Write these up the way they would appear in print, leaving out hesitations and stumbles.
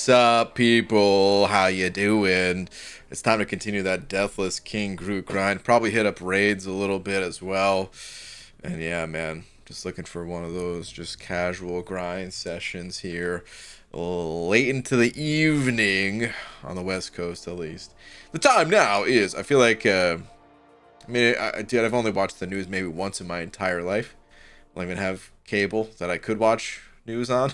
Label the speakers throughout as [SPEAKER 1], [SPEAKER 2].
[SPEAKER 1] What's up, people? How you doing? It's time to continue that Deathless King Groot grind. Probably hit up raids a little bit as well. And yeah, man, just looking for one of those just casual grind sessions here. Late into the evening, on the West Coast at least. The time now is, I feel like, dude, I've only watched the news maybe once in my entire life. I don't even have cable that I could watch news on.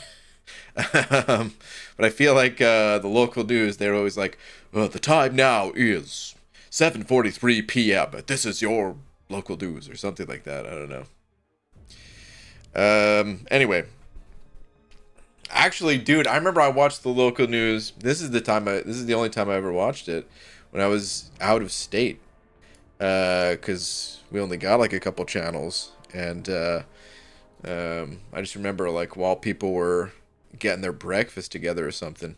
[SPEAKER 1] But I feel like the local news, they're always like, the time now is 7:43 p.m. This is your local news or something like that. I don't know. Anyway, actually, dude, I remember I watched the local news. This is the only time I ever watched it, when I was out of state, because we only got like a couple channels, and I just remember, like, while people were getting their breakfast together or something,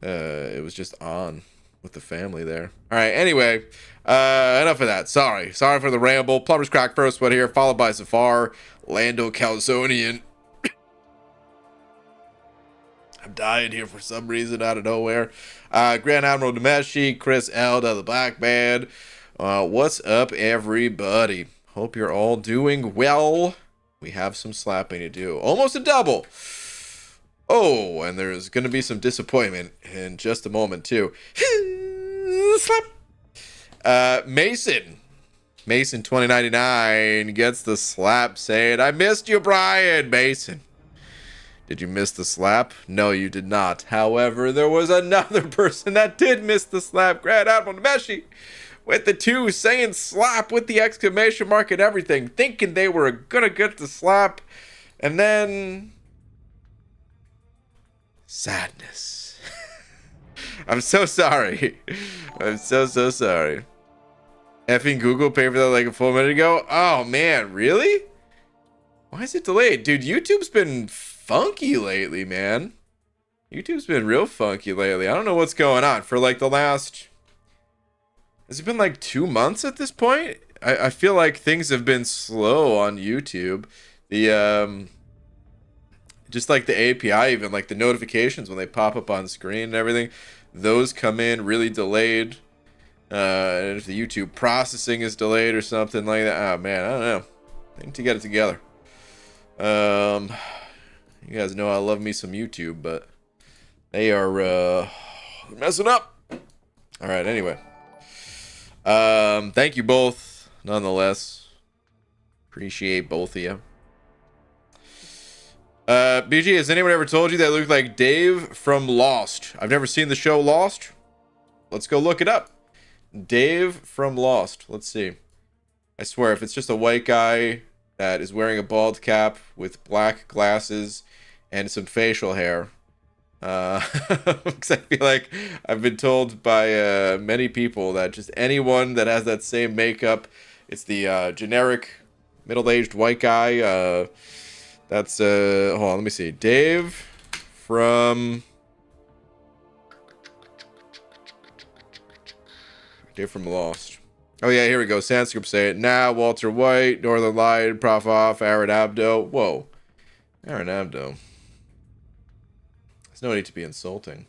[SPEAKER 1] it was just on with the family there. All right, anyway, enough of that. Sorry for the ramble. Plumber's Crack first one here, followed by Zafar, Lando Calzonian. I'm dying here for some reason out of nowhere. Grand Admiral Demeshi, Chris Elda, the Black Man. What's up, everybody? Hope you're all doing well. We have some slapping to do. Almost a double. Oh, and there's going to be some disappointment in just a moment, too. Slap. Mason 2099 gets the slap, saying, I missed you, Brian. Mason, did you miss the slap? No, you did not. However, there was another person that did miss the slap. Grand Admiral Nemeshi with the 2 saying slap with the exclamation mark and everything, thinking they were going to get the slap. And then sadness. I'm so sorry. I'm so sorry. Effing Google paid for that like a full minute ago. Oh man, really? Why is it delayed? Dude, YouTube's been funky lately, man. YouTube's been real funky lately. I don't know what's going on. For like the last... Has it been like 2 months at this point? I feel like things have been slow on YouTube. The just like the API, even like the notifications when they pop up on screen and everything, those come in really delayed. And if the YouTube processing is delayed or something like that, oh man, I don't know. I need to get it together. You guys know I love me some YouTube, but they are messing up. All right, anyway. Thank you both, nonetheless. Appreciate both of you. BG, has anyone ever told you that looked like Dave from Lost? I've never seen the show Lost. Let's go look it up. Dave from Lost. Let's see. I swear, if it's just a white guy that is wearing a bald cap with black glasses and some facial hair, because I feel like I've been told by many people that just anyone that has that same makeup, it's the generic middle-aged white guy. That's hold on, let me see. Dave from Lost. Oh yeah, here we go. Sanskrit say it now. Walter White, Northern Light, Prof Off, Aaron Abdo. Whoa, Aaron Abdo. There's no need to be insulting.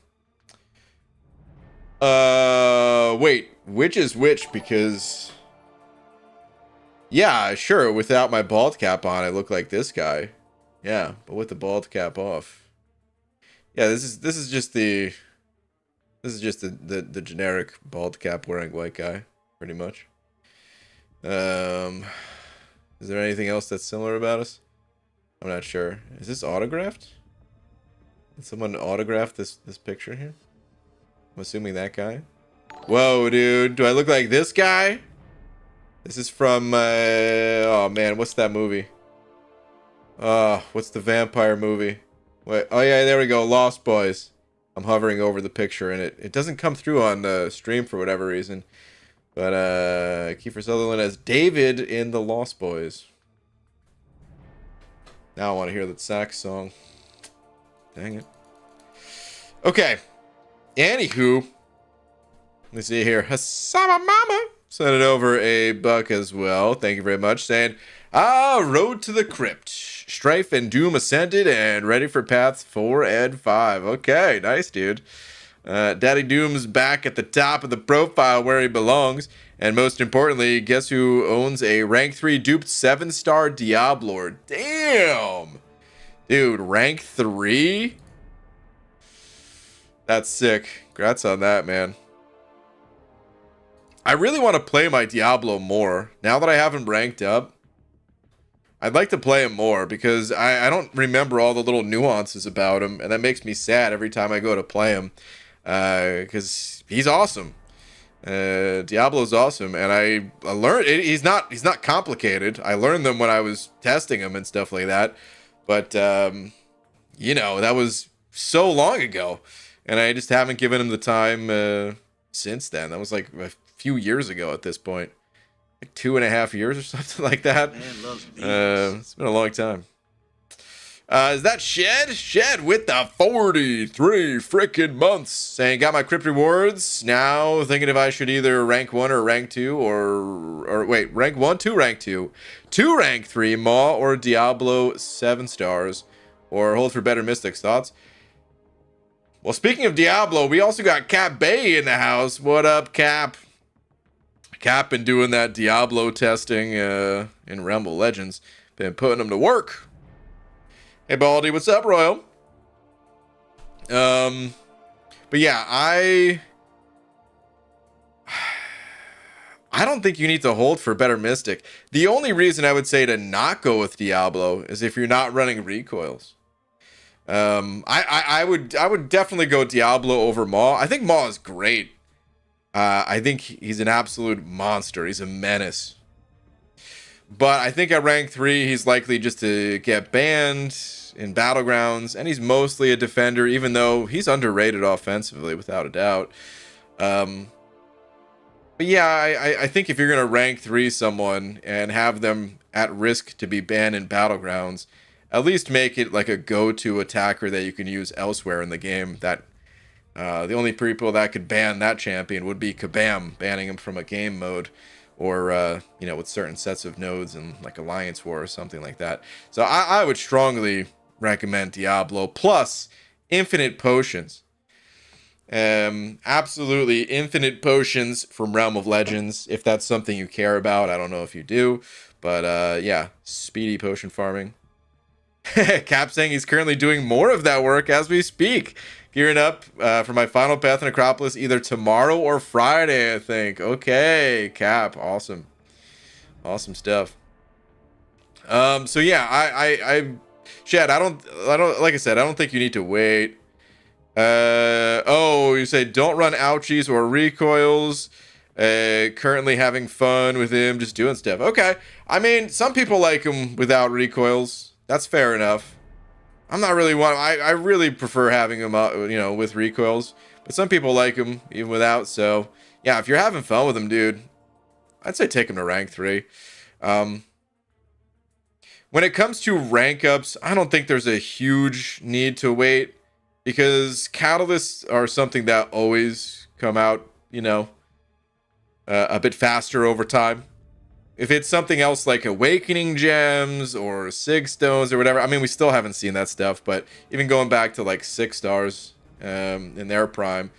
[SPEAKER 1] Wait, which is which? Because yeah, sure, without my bald cap on, I look like this guy. Yeah, but with the bald cap off. Yeah, this is just the generic bald cap wearing white guy, pretty much. Is there anything else that's similar about us? I'm not sure. Is this autographed? Did someone autograph this picture here? I'm assuming that guy. Whoa, dude. Do I look like this guy? This is from, oh man, what's that movie? What's the vampire movie? Wait, oh yeah, there we go, Lost Boys. I'm hovering over the picture and it doesn't come through on the stream for whatever reason. But, Kiefer Sutherland as David in the Lost Boys. Now I want to hear that sax song. Dang it. Okay. Anywho. Let's see here. Hasama Mama sent it over a buck as well. Thank you very much. Saying, Road to the Crypt. Strife and Doom ascended and ready for paths 4 and 5. Okay, nice, dude. Daddy Doom's back at the top of the profile where he belongs. And most importantly, guess who owns a rank 3 duped 7-star Diablo? Damn! Dude, rank 3? That's sick. Congrats on that, man. I really want to play my Diablo more. Now that I have him ranked up, I'd like to play him more because I don't remember all the little nuances about him. And that makes me sad every time I go to play him. Because he's awesome. Diablo's awesome, and I learned he's not complicated. I learned them when I was testing him and stuff like that, but you know, that was so long ago, and I just haven't given him the time since then. That was like a few years ago at this point, like 2.5 years or something like that.
[SPEAKER 2] Man loves
[SPEAKER 1] it's been a long time. Is that Shed? Shed with the 43 freaking months. Saying, got my crypt rewards. Now thinking if I should either rank 1 or rank 2 or wait, rank 1 to rank 2. 2 rank 3, Maw or Diablo 7 stars. Or hold for better Mystics. Thoughts? Well, speaking of Diablo, we also got Cap Bay in the house. What up, Cap? Cap been doing that Diablo testing in Realm of Legends. Been putting them to work. Hey Baldy, what's up, Royal? But yeah, I don't think you need to hold for better Mystic. The only reason I would say to not go with Diablo is if you're not running recoils. I would definitely go Diablo over Maw. I think Maw is great. I think he's an absolute monster. He's a menace. But I think at rank 3, he's likely just to get banned in Battlegrounds. And he's mostly a defender, even though he's underrated offensively, without a doubt. But yeah, I think if you're going to rank 3 someone and have them at risk to be banned in Battlegrounds, at least make it like a go-to attacker that you can use elsewhere in the game. That the only people that could ban that champion would be Kabam, banning him from a game mode. Or, you know, with certain sets of nodes and like Alliance War or something like that. So I would strongly recommend Diablo plus infinite potions. Absolutely infinite potions from Realm of Legends, if that's something you care about. I don't know if you do, but yeah, speedy potion farming. Cap saying he's currently doing more of that work as we speak. Gearing up for my final path in Necropolis either tomorrow or Friday, I think. Okay, Cap, awesome, awesome stuff. So yeah, I Chad, I don't like I said, I don't think you need to wait. Oh, you say don't run ouchies or recoils. Currently having fun with him, just doing stuff. Okay, I mean, some people like him without recoils. That's fair enough. I'm not really one. I really prefer having him, you know, with recoils. But some people like him even without. So yeah, if you're having fun with him, dude, I'd say take him to rank 3. When it comes to rank ups, I don't think there's a huge need to wait because catalysts are something that always come out, you know, a bit faster over time. If it's something else like Awakening Gems or Sig Stones or whatever, I mean, we still haven't seen that stuff, but even going back to like 6 stars in their prime,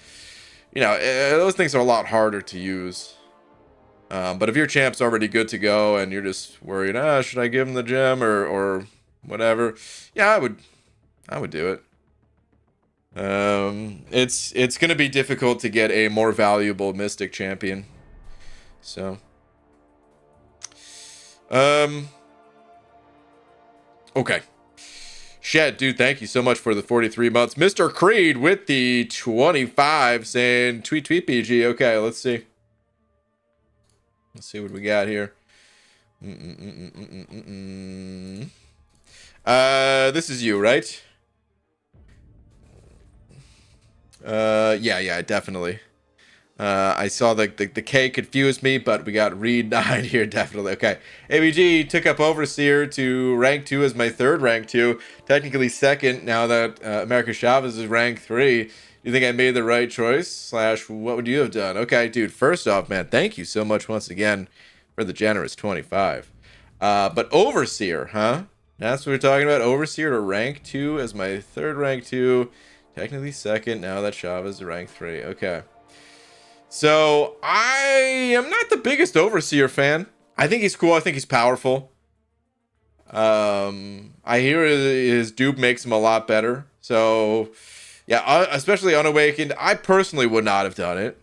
[SPEAKER 1] you know, those things are a lot harder to use. But if your champ's already good to go and you're just worried, should I give him the gem or whatever? Yeah, I would do it. It's going to be difficult to get a more valuable Mystic champion. So... okay. Shed, dude, thank you so much for the 43 months. Mr. Creed with the 25 saying tweet BG. Okay, let's see. Let's see what we got here. This is you, right? Yeah, definitely. I saw the K confused me, but we got Reed 9 here, definitely. Okay. ABG took up Overseer to rank 2 as my 3rd rank 2. Technically 2nd now that America Chavez is rank 3. Do you think I made the right choice? / what would you have done? Okay, dude, first off, man, thank you so much once again for the generous 25. But Overseer, huh? That's what we're talking about. Overseer to rank 2 as my third rank 2. Technically second. Now that Shava's rank 3. Okay. So, I am not the biggest Overseer fan. I think he's cool. I think he's powerful. I hear his dupe makes him a lot better. So, yeah, especially Unawakened. I personally would not have done it.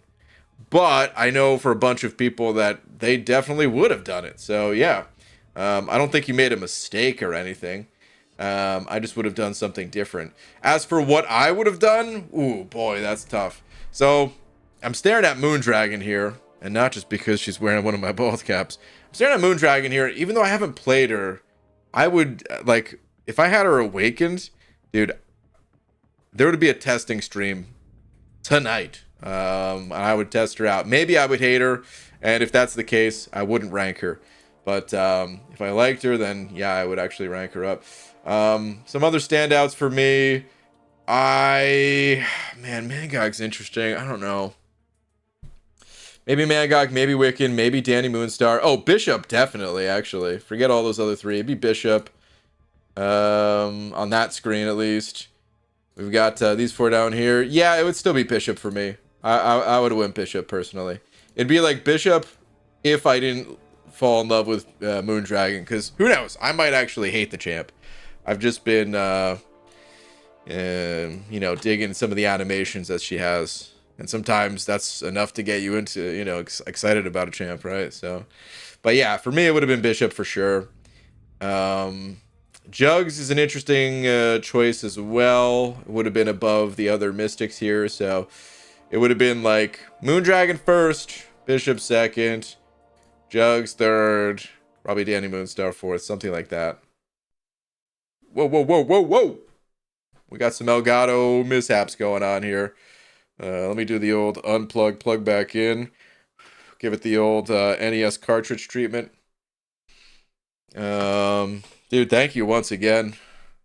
[SPEAKER 1] But I know for a bunch of people that they definitely would have done it. So, yeah. I don't think he made a mistake or anything. I just would have done something different. As for what I would have done, ooh, boy, that's tough. So, I'm staring at Moondragon here, and not just because she's wearing one of my bald caps. I'm staring at Moondragon here, even though I haven't played her. I would, like, if I had her awakened, dude, there would be a testing stream tonight. I would test her out. Maybe I would hate her, and if that's the case, I wouldn't rank her. But if I liked her, then yeah, I would actually rank her up. Some other standouts for me. Man, Mangog's interesting. I don't know. Maybe Mangog, maybe Wiccan, maybe Danny Moonstar. Oh, Bishop, definitely, actually. Forget all those other three. It'd be Bishop. On that screen, at least. We've got these four down here. Yeah, it would still be Bishop for me. I would have went Bishop, personally. It'd be like Bishop if I didn't fall in love with Moondragon. Because, who knows? I might actually hate the champ. I've just been, you know, digging some of the animations that she has. And sometimes that's enough to get you into, you know, excited about a champ, right? So, but yeah, for me, it would have been Bishop for sure. Jugs is an interesting choice as well. It would have been above the other Mystics here. So it would have been like Moondragon first, Bishop second, Jugs third, probably Danny Moonstar fourth, something like that. Whoa, whoa, whoa, whoa, whoa. We got some Elgato mishaps going on here. Let me do the old unplug, plug back in. Give it the old NES cartridge treatment. Dude, thank you once again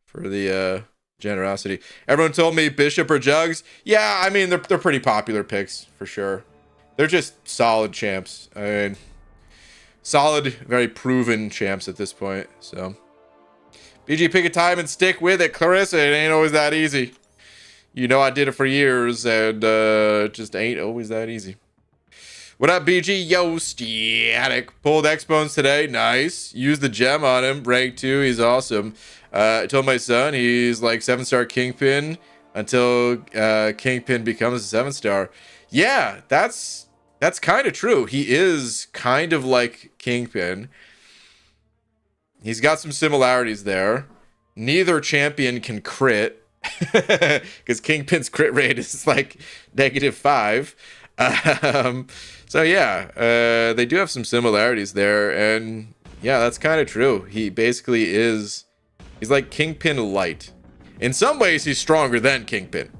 [SPEAKER 1] for the generosity. Everyone told me Bishop or Jugs. Yeah, I mean, they're pretty popular picks, for sure. They're just solid champs. I mean, solid, very proven champs at this point, so. BG, pick a time and stick with it. Clarissa, it ain't always that easy. You know I did it for years, and it just ain't always that easy. What up, BG? Yo, Static. Pulled X-Bones today. Nice. Used the gem on him. Rank 2. He's awesome. I told my son he's like 7-star Kingpin until Kingpin becomes a 7-star. Yeah, that's kind of true. He is kind of like Kingpin. He's got some similarities there. Neither champion can crit. Because Kingpin's crit rate is like -5. So yeah, they do have some similarities there, and yeah, that's kind of true. He basically is, he's like Kingpin light. In some ways, he's stronger than Kingpin,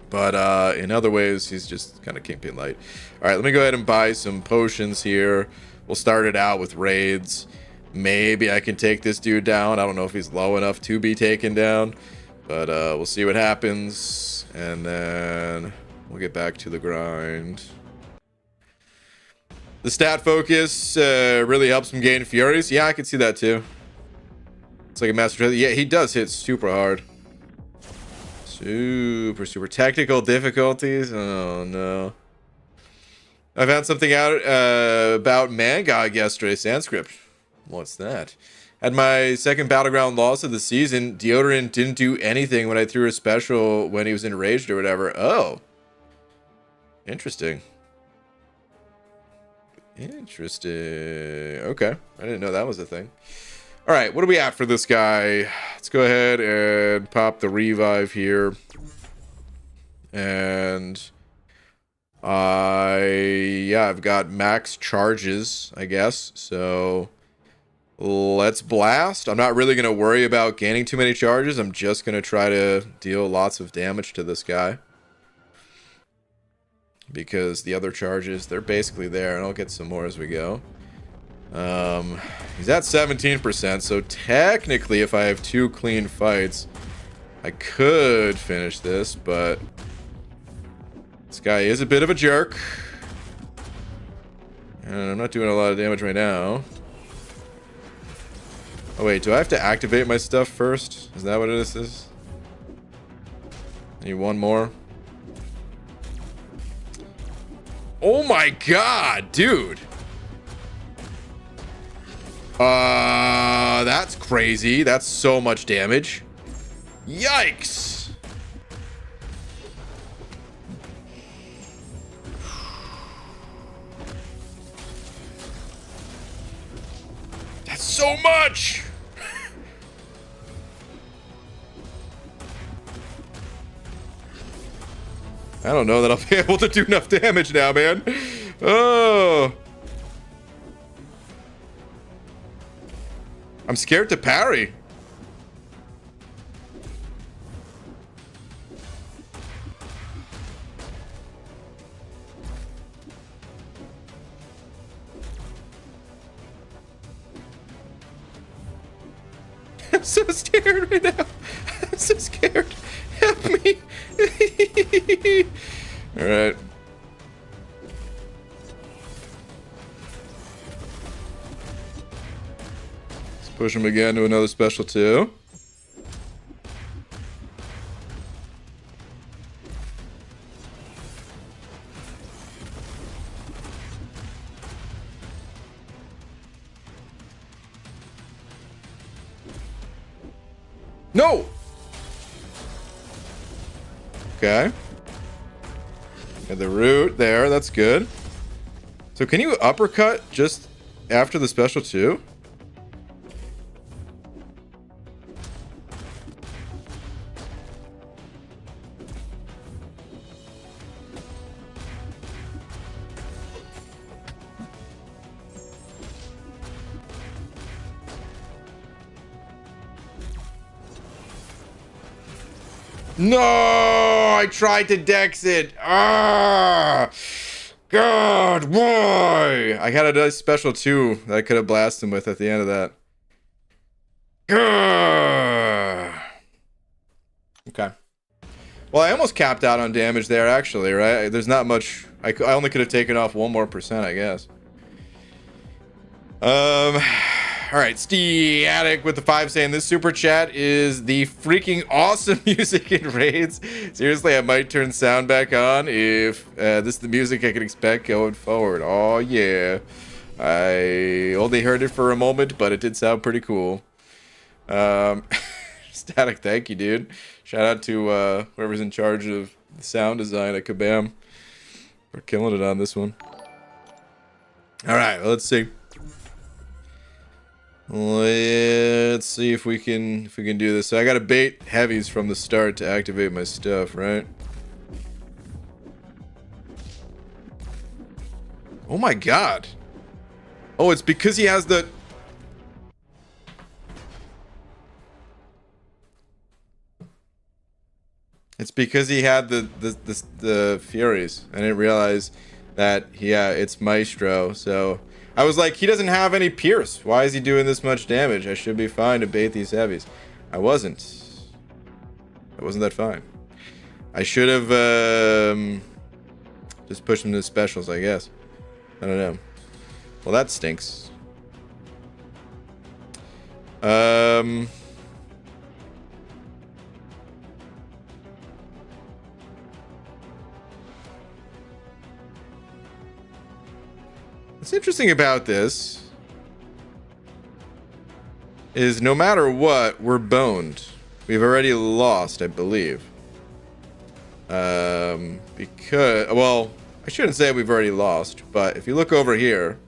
[SPEAKER 1] but in other ways, he's just kind of Kingpin light. All right, let me go ahead and buy some potions here. We'll start it out with raids. Maybe I can take this dude down. I don't know if he's low enough to be taken down, but we'll see what happens, and then we'll get back to the grind. The stat focus really helps him gain furies. Yeah, I can see that too. It's like a master. Yeah, he does hit super hard. Super technical difficulties. Oh no. I found something out about Mangog yesterday. Sanskrit. What's that? Had my second Battleground loss of the season. Deodorant didn't do anything when I threw a special when he was enraged or whatever. Oh. Interesting. Interesting. Okay. I didn't know that was a thing. All right. What do we at for this guy? Let's go ahead and pop the revive here. And I've got max charges, I guess. So let's blast. I'm not really going to worry about gaining too many charges. I'm just going to try to deal lots of damage to this guy. Because the other charges, they're basically there. And I'll get some more as we go. He's at 17%. So technically, if I have 2 clean fights, I could finish this. But this guy is a bit of a jerk. And I'm not doing a lot of damage right now. Oh wait, do I have to activate my stuff first? Is that what this is? Need one more. Oh my god, dude. That's crazy. That's so much damage. Yikes. That's so much. I don't know that I'll be able to do enough damage now, man. Oh. I'm scared to parry. I'm so scared right now. I'm so scared. Help me. All right. Let's push him again to another special 2. No. Okay. Got the root there. That's good. So can you uppercut just after the special 2? No, I tried to dex it. Ah, God, why? I had a nice special 2 that I could have blasted him with at the end of that. Okay. Well, I almost capped out on damage there, actually, right? There's not much. I only could have taken off 1 more %, I guess. All right, Static with the 5 saying this super chat is the freaking awesome music in raids. Seriously, I might turn sound back on if this is the music I can expect going forward. Oh yeah, I only heard it for a moment, but it did sound pretty cool. Static, thank you, dude. Shout out to whoever's in charge of the sound design at Kabam for killing it on this one. All right, let's see. Let's see if we can do this. So I gotta bait heavies from the start to activate my stuff, right? Oh my god. Oh, it's because he has the... It's because he had the Furies. I didn't realize that, yeah, it's Maestro, so... I was like, he doesn't have any pierce. Why is he doing this much damage? I should be fine to bait these heavies. I wasn't. I wasn't that fine. I should have just pushed him to specials, I guess. I don't know. Well, that stinks. What's interesting about this is no matter what, we're boned. We've already lost, I believe. Because, well, I shouldn't say we've already lost, but if you look over here,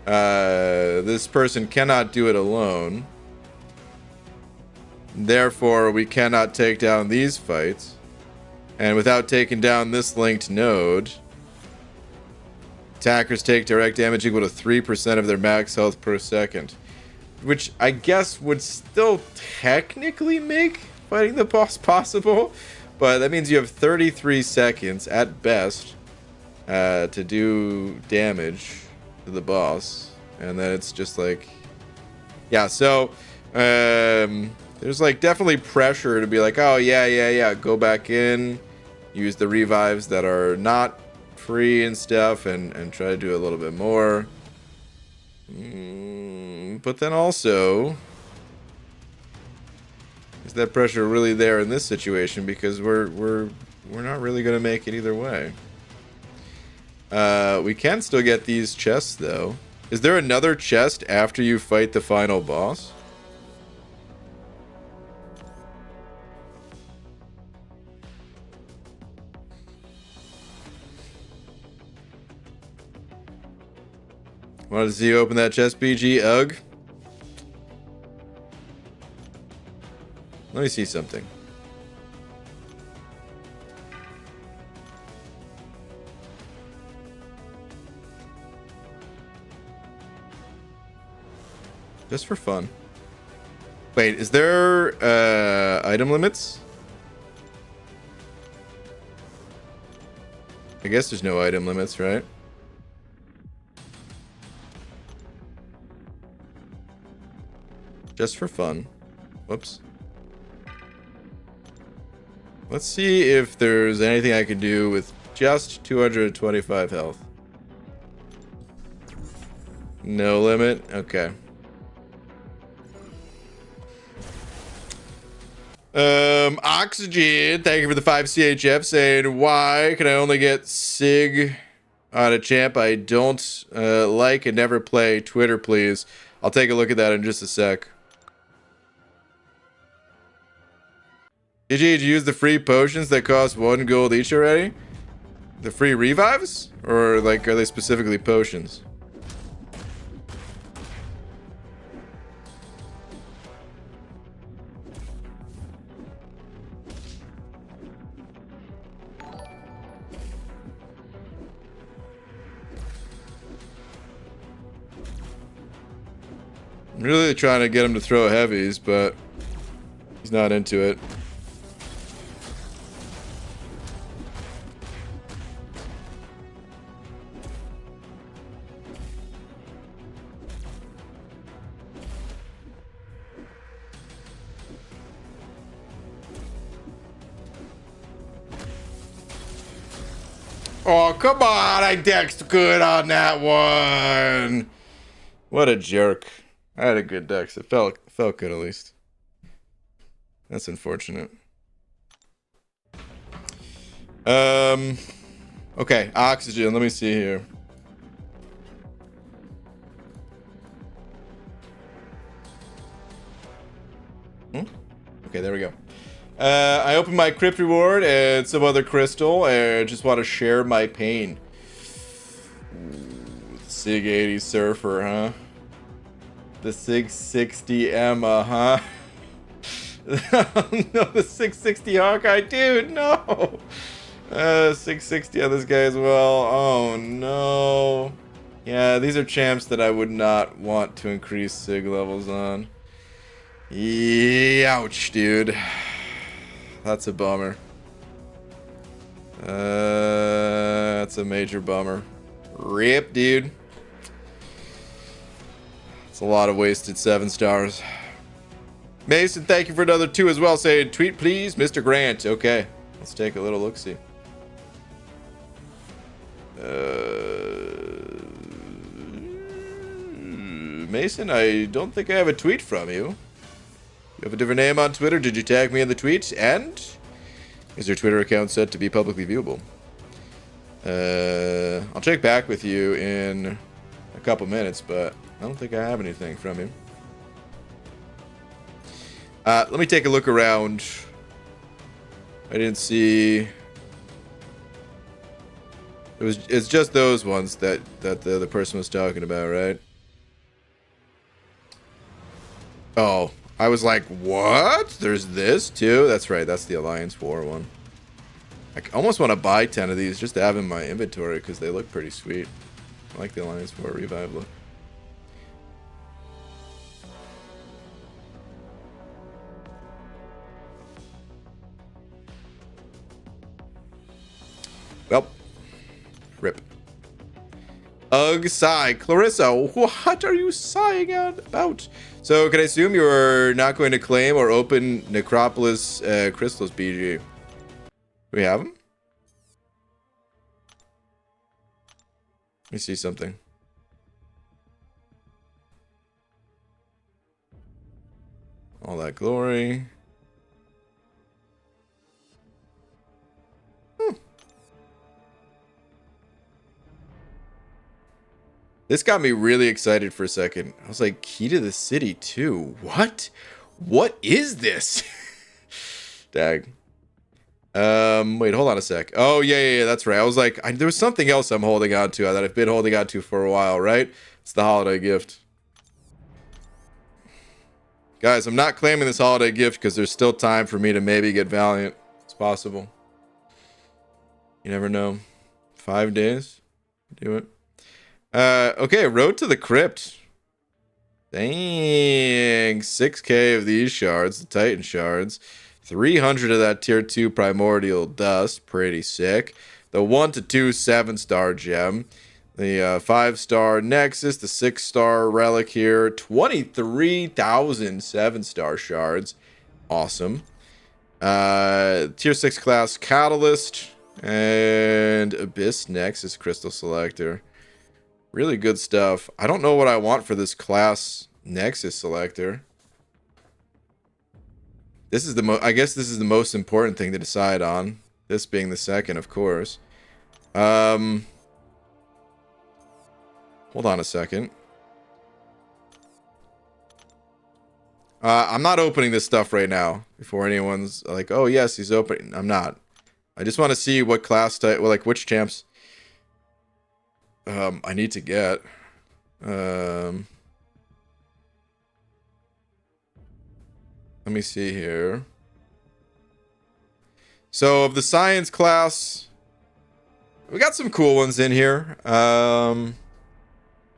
[SPEAKER 1] this person cannot do it alone. Therefore, we cannot take down these fights. And without taking down this linked node, attackers take direct damage equal to 3% of their max health per second. Which I guess would still technically make fighting the boss possible. But that means you have 33 seconds at best to do damage to the boss. And then it's just like... Yeah, so... there's like definitely pressure to be like, oh yeah, go back in. Use the revives that are not free and stuff, and try to do a little bit more. But then also, Is that pressure really there in this situation? Because we're not really gonna make it either way. We can still get these chests though. Is there another chest after you fight the final boss? Wanted to see you open that chest, BG. Ugh. Let me see something. Just for fun. Wait, is there item limits? I guess there's no item limits, right? Just for fun. Whoops. Let's see if there's anything I can do with just 225 health. No limit? Okay. Oxygen, thank you for the 5 CHF, saying, why can I only get SIG on a champ I don't like and never play? Twitter, please. I'll take a look at that in just a sec. Did you use the free potions that cost 1 gold each already? The free revives? Or, like, are they specifically potions? I'm really trying to get him to throw heavies, but he's not into it. Oh, come on. I dexed good on that one. What a jerk. I had a good dex. It felt good at least. That's unfortunate. Okay, oxygen. Let me see here. Okay, there we go. I opened my crypt reward and some other crystal and just want to share my pain. Ooh, the SIG 80 Surfer, huh? The 660 Emma, huh? No, the 660 Hawkeye, dude, no! 660 on this guy as well. Oh, no. Yeah, these are champs that I would not want to increase SIG levels on. Ouch, dude. That's a bummer. That's a major bummer. Rip, dude. It's a lot of wasted 7 stars. Mason, thank you for another 2 as well. Saying, tweet please, Mr. Grant. Okay, let's take a little look-see. Mason, I don't think I have a tweet from you. You have a different name on Twitter. Did you tag me in the tweet? And is your Twitter account set to be publicly viewable? I'll check back with you in a couple minutes, but I don't think I have anything from you. Let me take a look around. I didn't see. It's just those ones that the person was talking about, right? Oh. I was like, what? There's this too? That's right. That's the Alliance War one. I almost want to buy 10 of these just to have in my inventory because they look pretty sweet. I like the Alliance War revive look. Well, rip. Ugh, sigh. Clarissa, what are you sighing about? So, can I assume you're not going to claim or open Necropolis crystals, BG? Do we have them? Let me see something. All that glory. This got me really excited for a second. I was like, key to the city too. What? What is this? Dag. Wait, hold on a sec. Oh, yeah, that's right. I was like, there was something else I'm holding on to that I've been holding on to for a while, right? It's the holiday gift. Guys, I'm not claiming this holiday gift because there's still time for me to maybe get Valiant. It's possible. You never know. 5 days. Do it. Okay, Road to the Crypt. Dang. 6k of these shards, the Titan shards. 300 of that tier 2 primordial dust. Pretty sick. The 1 to 2 7-star gem. The 5-star Nexus, the 6-star relic here, 23,000 7-star shards. Awesome. Tier 6 class Catalyst and Abyss Nexus Crystal Selector. Really good stuff. I don't know what I want for this class Nexus Selector. This is the I guess this is the most important thing to decide on. This being the second, of course. Hold on a second. I'm not opening this stuff right now. Before anyone's like, oh yes, he's opening. I'm not. I just want to see what class type, well, like which champs I need to get. Let me see here. So of the science class, we got some cool ones in here. What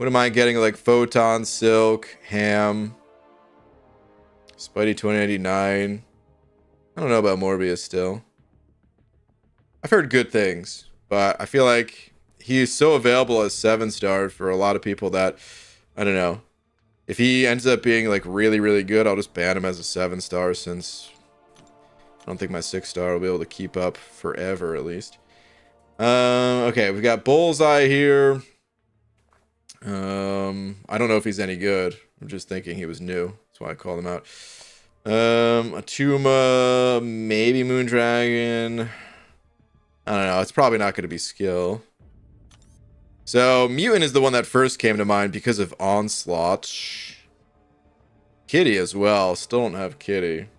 [SPEAKER 1] am I getting? Like Photon, Silk, Ham, Spidey 2099. I don't know about Morbius still. I've heard good things, but I feel like he's so available as 7-star for a lot of people that, I don't know. If he ends up being like really, really good, I'll just ban him as a 7-star since I don't think my 6-star will be able to keep up forever at least. Okay, we've got Bullseye here. I don't know if he's any good. I'm just thinking he was new. That's why I called him out. Atuma, maybe Moondragon. I don't know. It's probably not going to be skill. So, Mutant is the one that first came to mind because of Onslaught. Kitty as well. Still don't have Kitty.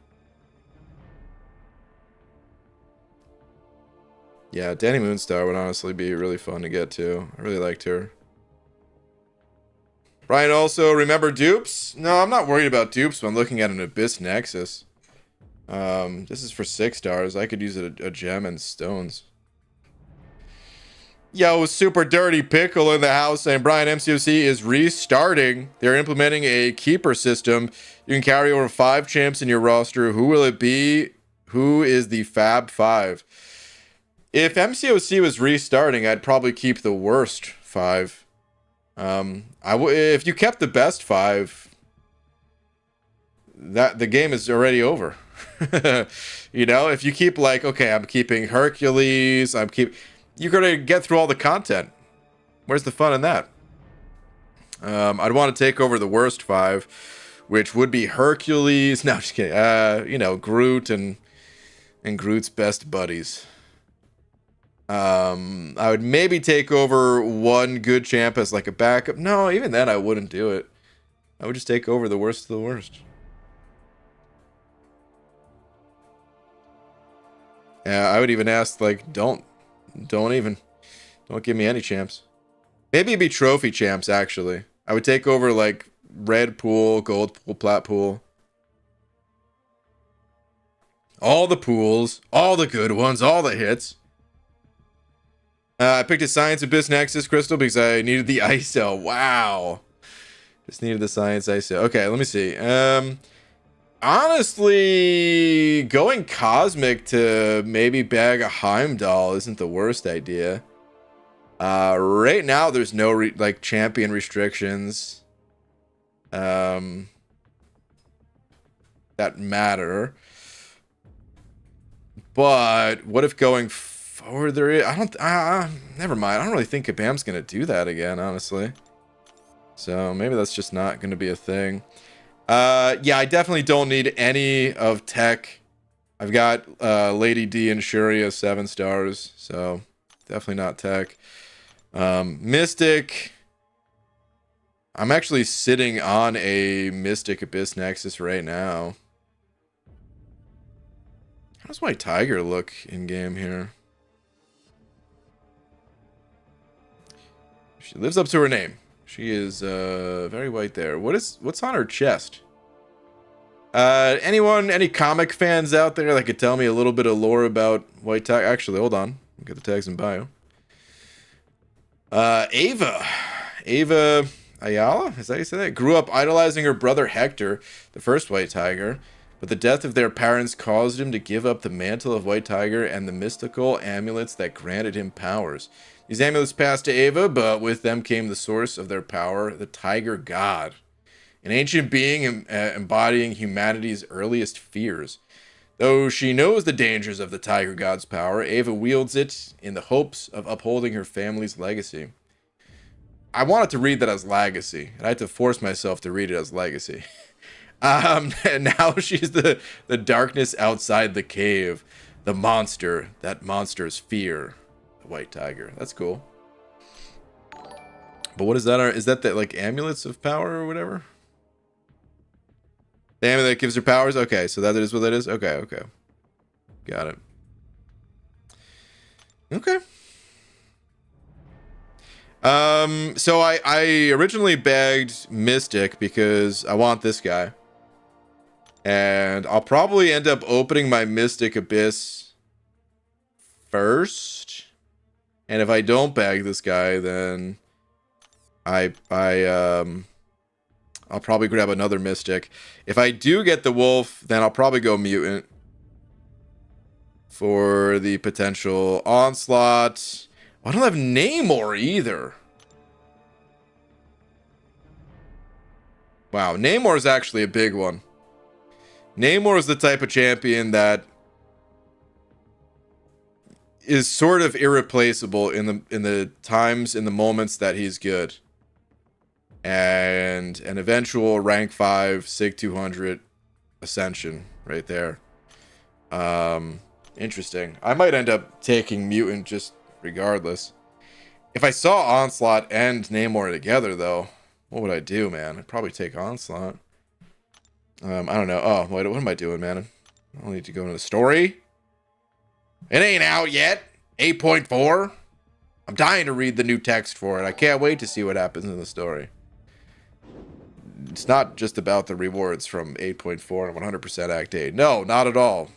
[SPEAKER 1] Yeah, Danny Moonstar would honestly be really fun to get to. I really liked her. Brian also, remember dupes? No, I'm not worried about dupes when looking at an Abyss Nexus. This is for 6 stars. I could use a gem and stones. Yo, Super Dirty Pickle in the house saying Brian, MCOC is restarting. They're implementing a keeper system. You can carry over 5 champs in your roster. Who will it be? Who is the Fab 5? If MCOC was restarting, I'd probably keep the worst 5. If you kept the best 5, that the game is already over. You know, if you keep like, okay, I'm keeping Hercules, you're gonna get through all the content. Where's the fun in that? I'd want to take over the worst 5, which would be Hercules. No, just kidding. You know, Groot and Groot's best buddies. I would maybe take over one good champ as like a backup. No, even then I wouldn't do it. I would just take over the worst of the worst. Yeah, I would even ask like, don't give me any champs. Maybe it'd be trophy champs actually. I would take over like red pool, gold pool, plat pool. All the pools, all the good ones, all the hits. I picked a Science Abyss Nexus Crystal because I needed the ISO. Wow. Just needed the Science ISO. Okay, let me see. Honestly, going Cosmic to maybe bag a Heimdall isn't the worst idea. Right now, there's no like champion restrictions that matter. But what if going forward there is... never mind. I don't really think Kabam's gonna do that again, honestly. So maybe that's just not gonna be a thing. Yeah, I definitely don't need any of tech. I've got Lady D and Shuri as 7 stars, so definitely not tech. Mystic. I'm actually sitting on a Mystic Abyss Nexus right now. How does White Tiger look in game here? She lives up to her name. She is very white there. What's on her chest? Any comic fans out there that could tell me a little bit of lore about White Tiger? Actually, hold on. Get the tags in bio. Ava Ayala, is that how you say that? Grew up idolizing her brother Hector, the first White Tiger, but the death of their parents caused him to give up the mantle of White Tiger and the mystical amulets that granted him powers. These amulets passed to Ava, but with them came the source of their power, the Tiger God, an ancient being embodying humanity's earliest fears. Though she knows the dangers of the Tiger God's power, Ava wields it in the hopes of upholding her family's legacy. I wanted to read that as legacy, and I had to force myself to read it as legacy. And now she's the darkness outside the cave, the monster that monsters fear, the White Tiger. That's cool. But what is that? Is that the, like, amulets of power or whatever? The amulet that gives her powers? Okay, so that is what that is? Okay. Got it. Okay. So I originally bagged Mystic because I want this guy. And I'll probably end up opening my Mystic Abyss first. And if I don't bag this guy, then I'll probably grab another Mystic. If I do get the Wolf, then I'll probably go Mutant for the potential Onslaught. I don't have Namor either. Wow, Namor is actually a big one. Namor is the type of champion that is sort of irreplaceable in the times, in the moments that he's good. And an eventual rank 5 Sig 200 ascension right there. Interesting. I might end up taking Mutant just regardless. If I saw Onslaught and Namor together, though, what would I do, man? I'd probably take Onslaught. I don't know. Oh, what am I doing, man? I don't need to go into the story. It ain't out yet. 8.4. I'm dying to read the new text for it. I can't wait to see what happens in the story. It's not just about the rewards from 8.4 and 100% Act 8. No, not at all.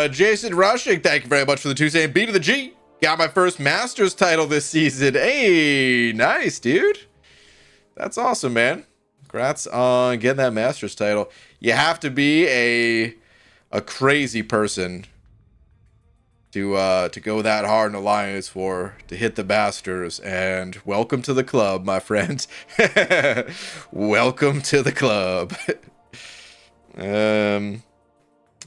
[SPEAKER 1] Jason Rushing, thank you very much for the Tuesday and B to the G. Got my first Masters title this season. Hey, nice, dude. That's awesome, man. Congrats on getting that Masters title. You have to be a crazy person to go that hard in Alliance to hit the Masters. And welcome to the club, my friend. Welcome to the club.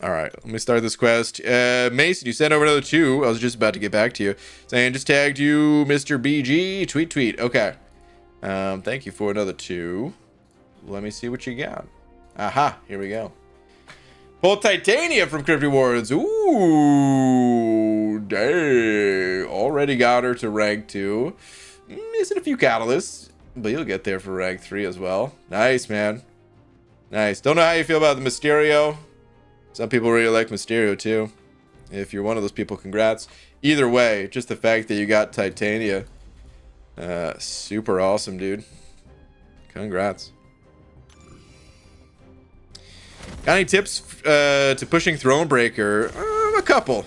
[SPEAKER 1] All right, let me start this quest. Mason, you sent over another 2. I was just about to get back to you. Saying, just tagged you, Mr. BG. Tweet. Okay. Thank you for another 2. Let me see what you got. Aha, here we go. Pull Titania from Crypt Rewards. Ooh, dang. Already got her to rank 2. Missing a few catalysts, but you'll get there for rank 3 as well. Nice, man. Nice. Don't know how you feel about the Mysterio. Some people really like Mysterio too. If you're one of those people, congrats. Either way, just the fact that you got Titania, super awesome, dude. Congrats. Got any tips to pushing Thronebreaker? A couple.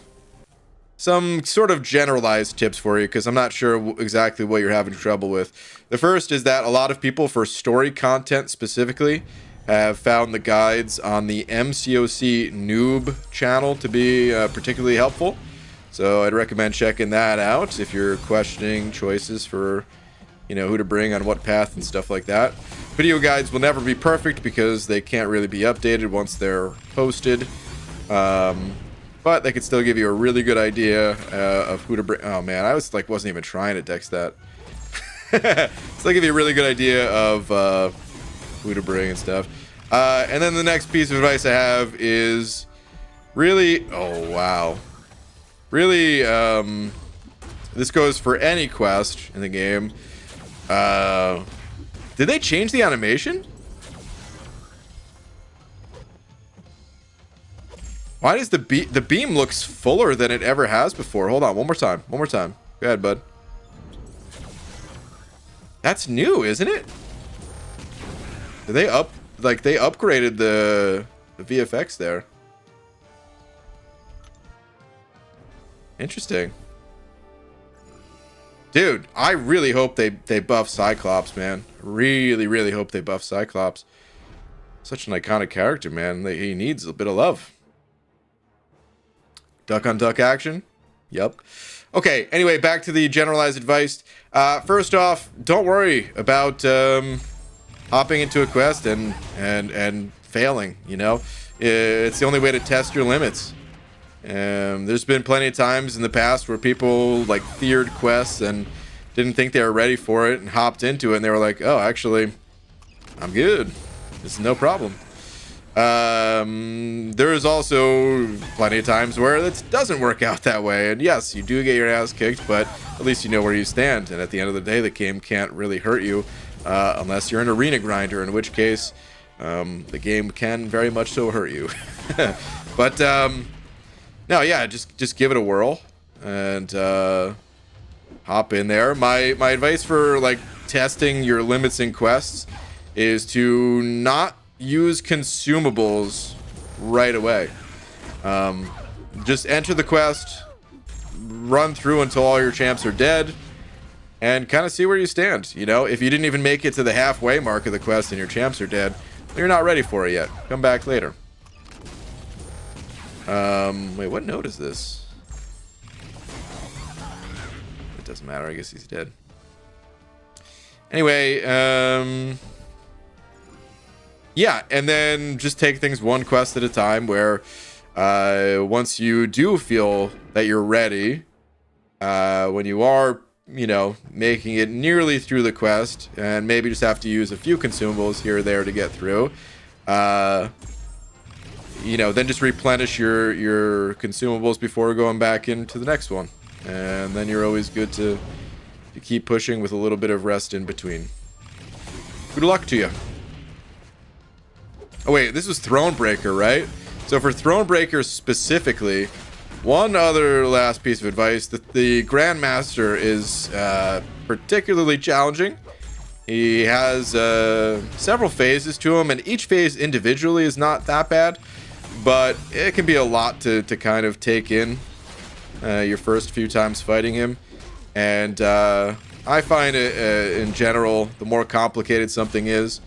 [SPEAKER 1] Some sort of generalized tips for you, because I'm not sure exactly what you're having trouble with. The first is that a lot of people, for story content specifically, have found the guides on the MCOC Noob channel to be particularly helpful. So I'd recommend checking that out if you're questioning choices for, who to bring on what path and stuff like that. Video guides will never be perfect because they can't really be updated once they're posted. But they could still give you a really good idea of who to bring. Oh man, I wasn't even trying to dex that. Still give you a really good idea of who to bring and stuff. And then the next piece of advice I have is really, oh wow, really, this goes for any quest in the game. Did they change the animation? Why does the beam looks fuller than it ever has before? Hold on, one more time. One more time. Go ahead, bud. That's new, isn't it? Did they they upgraded the VFX there. Interesting. Dude, I really hope they buff Cyclops, man. Really, really hope they buff Cyclops. Such an iconic character, man. He needs a bit of love. Duck on duck action? Yep. Okay, anyway, back to the generalized advice. First off, don't worry about hopping into a quest and failing, you know? It's the only way to test your limits. There's been plenty of times in the past where people like feared quests and didn't think they were ready for it and hopped into it and they were like, oh, actually, I'm good. It's no problem. There is also plenty of times where it doesn't work out that way. And yes, you do get your ass kicked, but at least you know where you stand. And at the end of the day, the game can't really hurt you unless you're an arena grinder, in which case the game can very much so hurt you. But no, yeah, just give it a whirl and hop in there. My advice for like testing your limits in quests is to not use consumables right away. Just enter the quest, run through until all your champs are dead, and kind of see where you stand. You know, if you didn't even make it to the halfway mark of the quest and your champs are dead, you're not ready for it yet. Come back later. Wait, what node is this? It doesn't matter. I guess he's dead. Anyway, yeah, and then just take things one quest at a time where once you do feel that you're ready, when you are, you know, making it nearly through the quest and maybe just have to use a few consumables here or there to get through, you know, then just replenish your consumables before going back into the next one. And then you're always good to keep pushing with a little bit of rest in between. Good luck to you. Oh wait, this was Thronebreaker, right? So for Thronebreaker specifically, one other last piece of advice, that the Grandmaster is particularly challenging. He has several phases to him, and each phase individually is not that bad, but it can be a lot to kind of take in your first few times fighting him. And I find it, in general, the more complicated something is,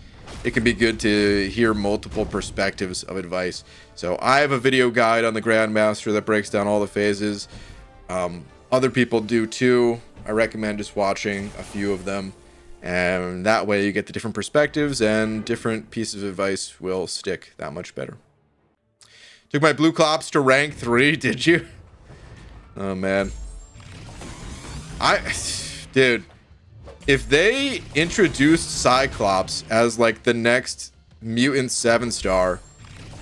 [SPEAKER 1] it can be good to hear multiple perspectives of advice. So I have a video guide on the Grandmaster that breaks down all the phases. Other people do too. I recommend just watching a few of them. And that way you get the different perspectives and different pieces of advice will stick that much better. Took my Blue Clops to rank 3, did you? Oh, man. Dude, if they introduced Cyclops as like the next mutant 7-star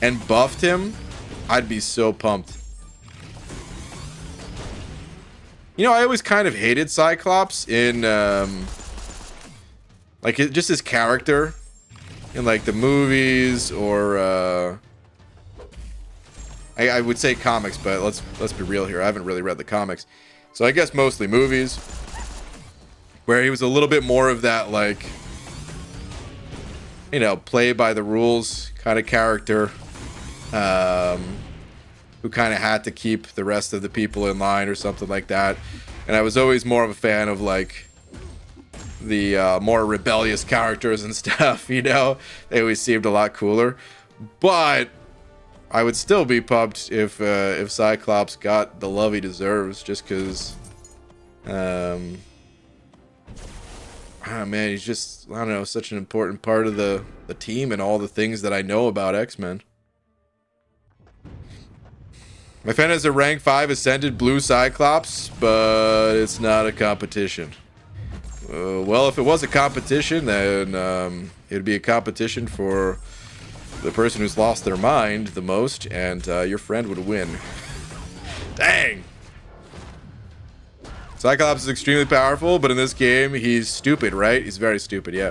[SPEAKER 1] and buffed him, I'd be so pumped. You know, I always kind of hated Cyclops in like just his character in like the movies or I would say comics, but let's be real here. I haven't really read the comics. So I guess mostly movies, where he was a little bit more of that, like, you know, play by the rules kind of character, who kind of had to keep the rest of the people in line or something like that. And I was always more of a fan of, like, the more rebellious characters and stuff, you know? They always seemed a lot cooler. But I would still be pumped if Cyclops got the love he deserves, just because, oh man, he's just, I don't know, such an important part of the team and all the things that I know about X-Men. My fan has a rank 5 ascended blue Cyclops, but it's not a competition. Well, if it was a competition, then it'd be a competition for the person who's lost their mind the most, and your friend would win. Dang! Cyclops is extremely powerful, but in this game, he's stupid, right? He's very stupid, yeah.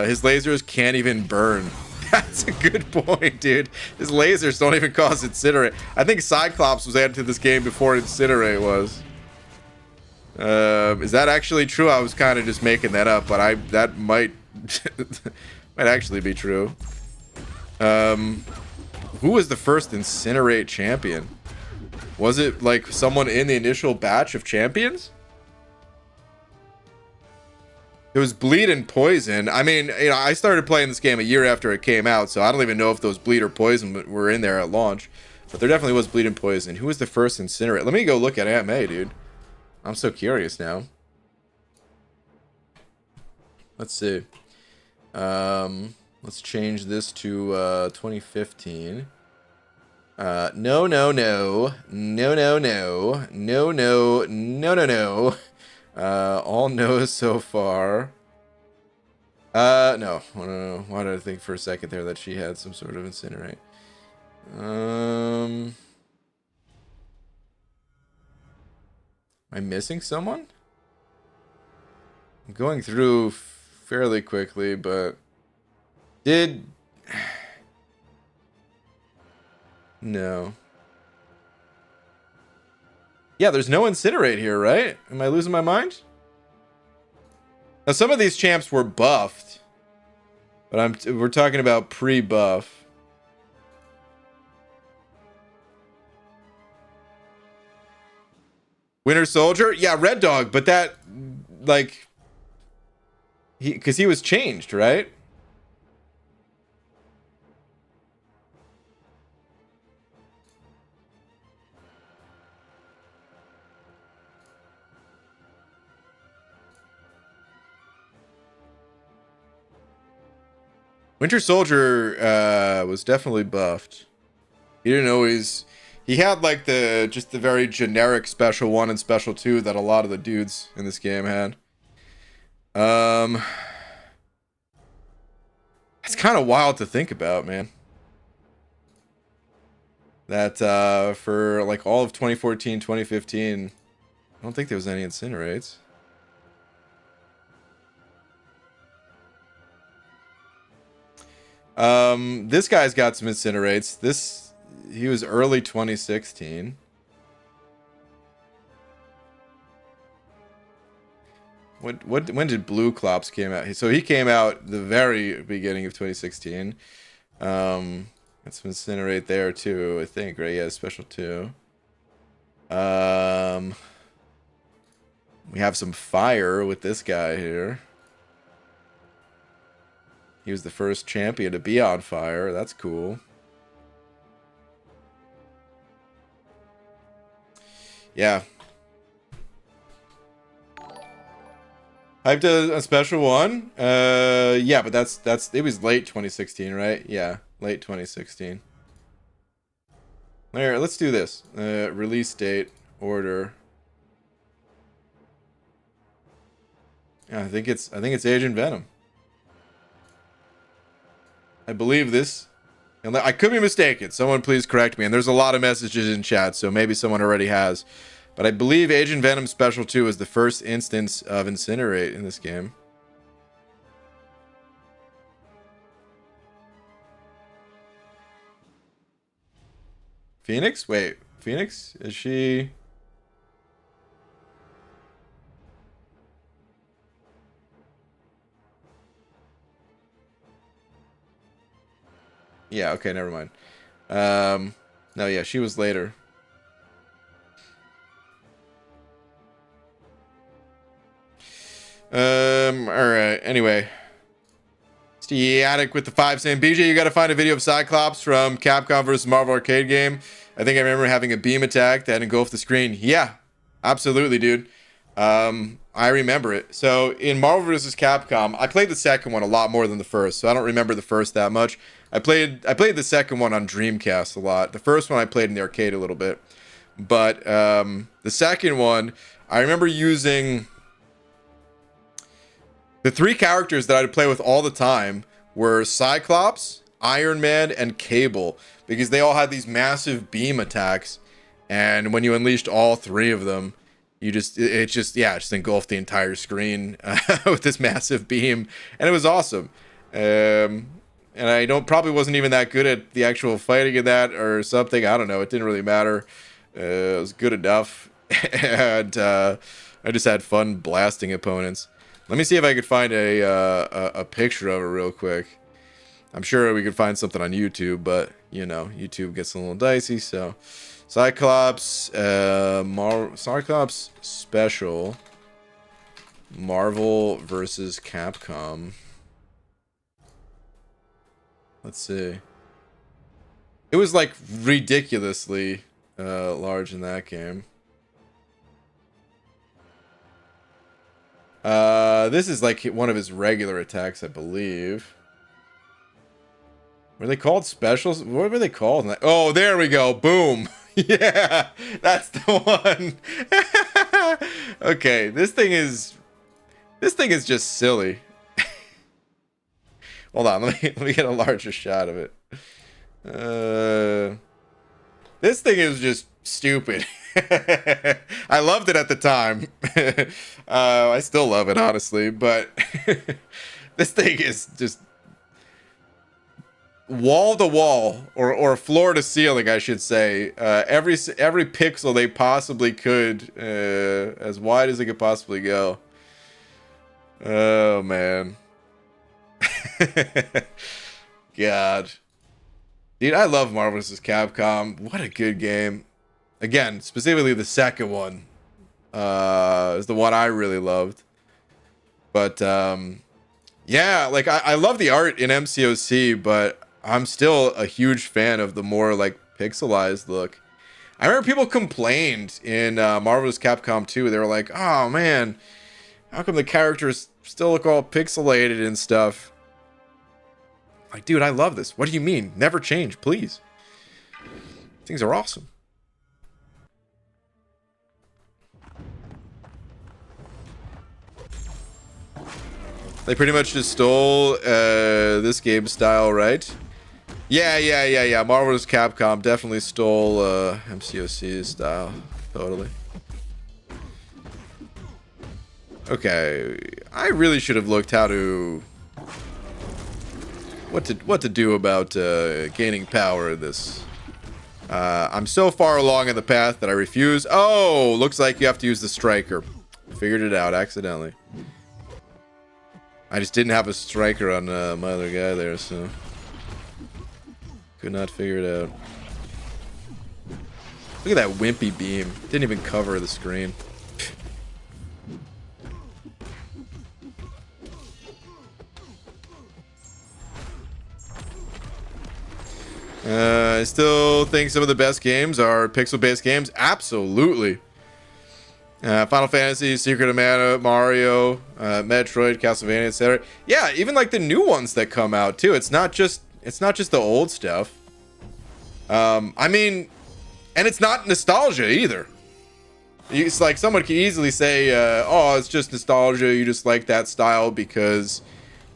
[SPEAKER 1] His lasers can't even burn. That's a good point, dude. His lasers don't even cause incinerate. I think Cyclops was added to this game before incinerate was. Is that actually true? I was kind of just making that up, but that might might actually be true. Who was the first incinerate champion? Was it like someone in the initial batch of champions? It was bleed and poison. I mean, you know, I started playing this game a year after it came out, so I don't even know if those bleed or poison were in there at launch. But there definitely was bleed and poison. Who was the first incinerate? Let me go look at Aunt May, dude. I'm so curious now. Let's see. Let's change this to 2015. No, no, no. No, no, no. No, no, no, no, no. All no's so far. No. Why did I think for a second there that she had some sort of incinerate? Am I missing someone? I'm going through fairly quickly, but no. Yeah, there's no incinerate here, right? Am I losing my mind? Now, some of these champs were buffed, but we're talking about pre-buff. Winter Soldier? Yeah, Red Dog, but that, like, because he was changed, right? Winter Soldier was definitely buffed. He didn't always... He had like just the very generic special 1 and special 2 that a lot of the dudes in this game had. It's kind of wild to think about, man. That for like all of 2014, 2015, I don't think there was any incinerates. This guy's got some incinerates. He was early 2016. When did Blue Clops came out? So he came out the very beginning of 2016. That's some incinerate there too, I think, right? Yeah, special 2. We have some fire with this guy here. He was the first champion to be on fire. That's cool. Yeah. Hyped a special 1. Yeah, but that's it was late 2016, right? Yeah, late 2016. All right, let's do this. Release date, order. Yeah, I think it's Agent Venom. I believe this, and I could be mistaken. Someone please correct me. And there's a lot of messages in chat, so maybe someone already has. But I believe Agent Venom Special 2 is the first instance of Incinerate in this game. Phoenix? Wait, Phoenix? Is she... Yeah, okay, never mind. No, yeah, she was later. Alright, anyway. Static with the 5 saying, BJ, you gotta find a video of Cyclops from Capcom vs. Marvel arcade game. I think I remember having a beam attack that engulfed the screen. Yeah, absolutely, dude. I remember it. So in Marvel vs. Capcom, I played the second one a lot more than the first, so I don't remember the first that much. I played the second one on Dreamcast a lot. The first one I played in the arcade a little bit. But the second one, I remember using... The 3 characters that I'd play with all the time were Cyclops, Iron Man, and Cable, because they all had these massive beam attacks, and when you unleashed all 3 of them, You just it just yeah, just engulfed the entire screen with this massive beam, and it was awesome. And I don't probably wasn't even that good at the actual fighting in that or something. I don't know. It didn't really matter. It was good enough, and I just had fun blasting opponents. Let me see if I could find a picture of it real quick. I'm sure we could find something on YouTube, but you know, YouTube gets a little dicey. So, Cyclops, Cyclops special, Marvel versus Capcom. Let's see. It was like ridiculously large in that game. This is like one of his regular attacks, I believe. Were they called specials? What were they called? Oh, there we go. Boom. Yeah, that's the one. Okay, this thing is just silly. Hold on, let me get a larger shot of it. This thing is just stupid. I loved it at the time. I still love it, honestly, but this thing is just wall to wall, or floor to ceiling, I should say. Every pixel they possibly could, as wide as it could possibly go. Oh man. God, dude, I love Marvel vs. Capcom. What a good game. Again, specifically the second one is the one I really loved. But yeah, like I love the art in MCOC, but I'm still a huge fan of the more like pixelized look. I remember people complained in Marvel vs. Capcom 2. They were like, "Oh man, how come the characters still look all pixelated and stuff?" Like, dude, I love this. What do you mean? Never change, please. Things are awesome. They pretty much just stole this game style, right? Yeah. Marvel vs. Capcom definitely stole MCOC's style. Totally. Okay, I really should have looked how to... What to do about gaining power in this. I'm so far along in the path that I refuse. Oh, looks like you have to use the striker. Figured it out accidentally. I just didn't have a striker on my other guy there, so could not figure it out. Look at that wimpy beam. Didn't even cover the screen. I still think some of the best games are pixel-based games. Absolutely. Final Fantasy, Secret of Mana, Mario, Metroid, Castlevania, etc. Yeah, even like the new ones that come out too. It's not just the old stuff. I mean, and it's not nostalgia either. It's like someone could easily say, "Oh, it's just nostalgia. You just like that style because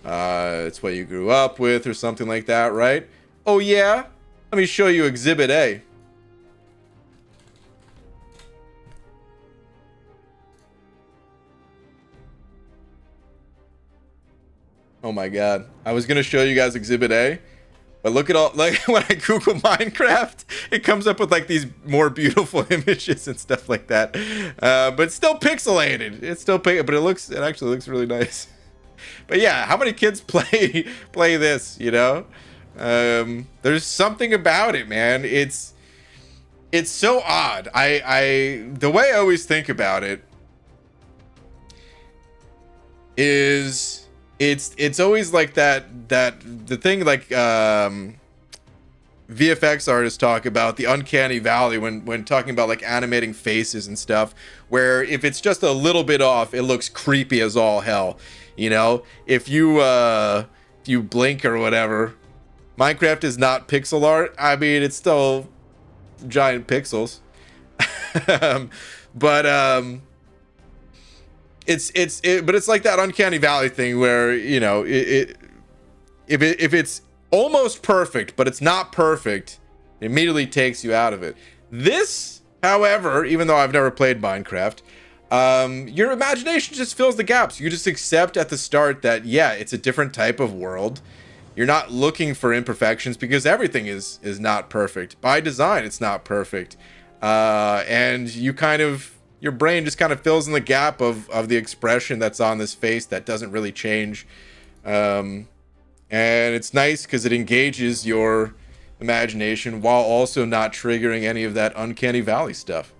[SPEAKER 1] it's what you grew up with," or something like that, right? Oh yeah. Let me show you Exhibit A. Oh my god. I was gonna show you guys Exhibit A, but look at all, like when I Google Minecraft, it comes up with like these more beautiful images and stuff like that. But it's still pixelated. It's still but it actually looks really nice. But yeah, how many kids play this, you know? There's something about it, man. It's so odd. The way I always think about it is it's always like the thing like VFX artists talk about, the uncanny valley when talking about like animating faces and stuff, where if it's just a little bit off, it looks creepy as all hell. You know, if you blink or whatever. Minecraft is not pixel art. I mean, it's still giant pixels. But it's like that uncanny valley thing where, you know, if it's almost perfect, but it's not perfect, it immediately takes you out of it. This, however, even though I've never played Minecraft, your imagination just fills the gaps. You just accept at the start that, yeah, it's a different type of world. You're not looking for imperfections because everything is not perfect. By design, it's not perfect. And you kind of, your brain just kind of fills in the gap of the expression that's on this face that doesn't really change. And it's nice because it engages your imagination while also not triggering any of that uncanny valley stuff.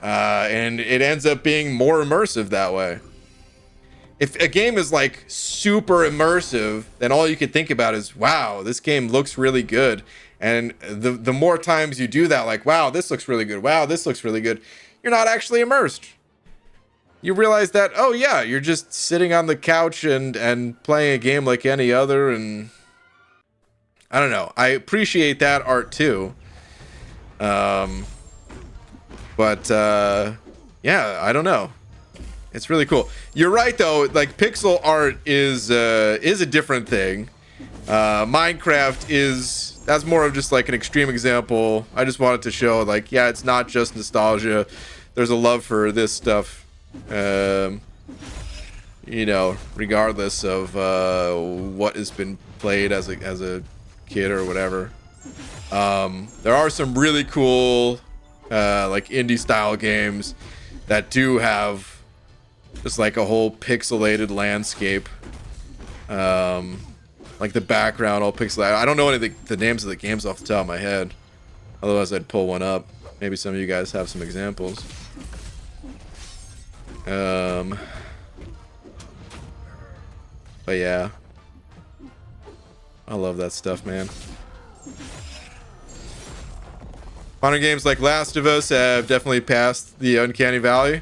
[SPEAKER 1] And it ends up being more immersive that way. If a game is like super immersive, then all you can think about is, wow, this game looks really good. And the more times you do that, like, wow, this looks really good. Wow, this looks really good. You're not actually immersed. You realize that, oh yeah, you're just sitting on the couch and playing a game like any other. And I don't know. I appreciate that art too. But yeah, I don't know. It's really cool. You're right though. Like pixel art is a different thing. Minecraft that's more of just like an extreme example. I just wanted to show like, yeah, it's not just nostalgia. There's a love for this stuff. You know, regardless of what has been played as a kid or whatever. There are some really cool like indie style games that do have just like a whole pixelated landscape, like the background all pixelated. I don't know any of the names of the games off the top of my head, otherwise I'd pull one up. Maybe some of you guys have some examples. But yeah, I love that stuff, man. Modern games like Last of Us have definitely passed the uncanny valley.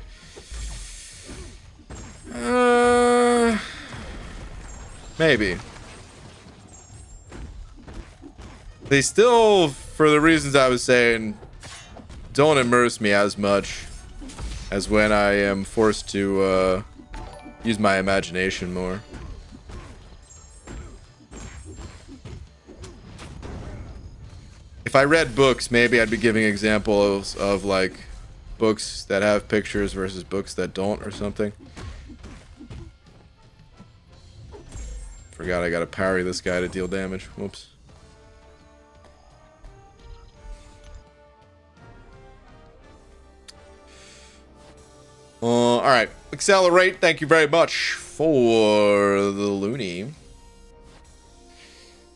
[SPEAKER 1] Maybe. They still, for the reasons I was saying, don't immerse me as much as when I am forced to use my imagination more. If I read books, maybe I'd be giving examples of like books that have pictures versus books that don't or something. Forgot I gotta parry this guy to deal damage. Whoops. Alright. Accelerate, thank you very much for the loony.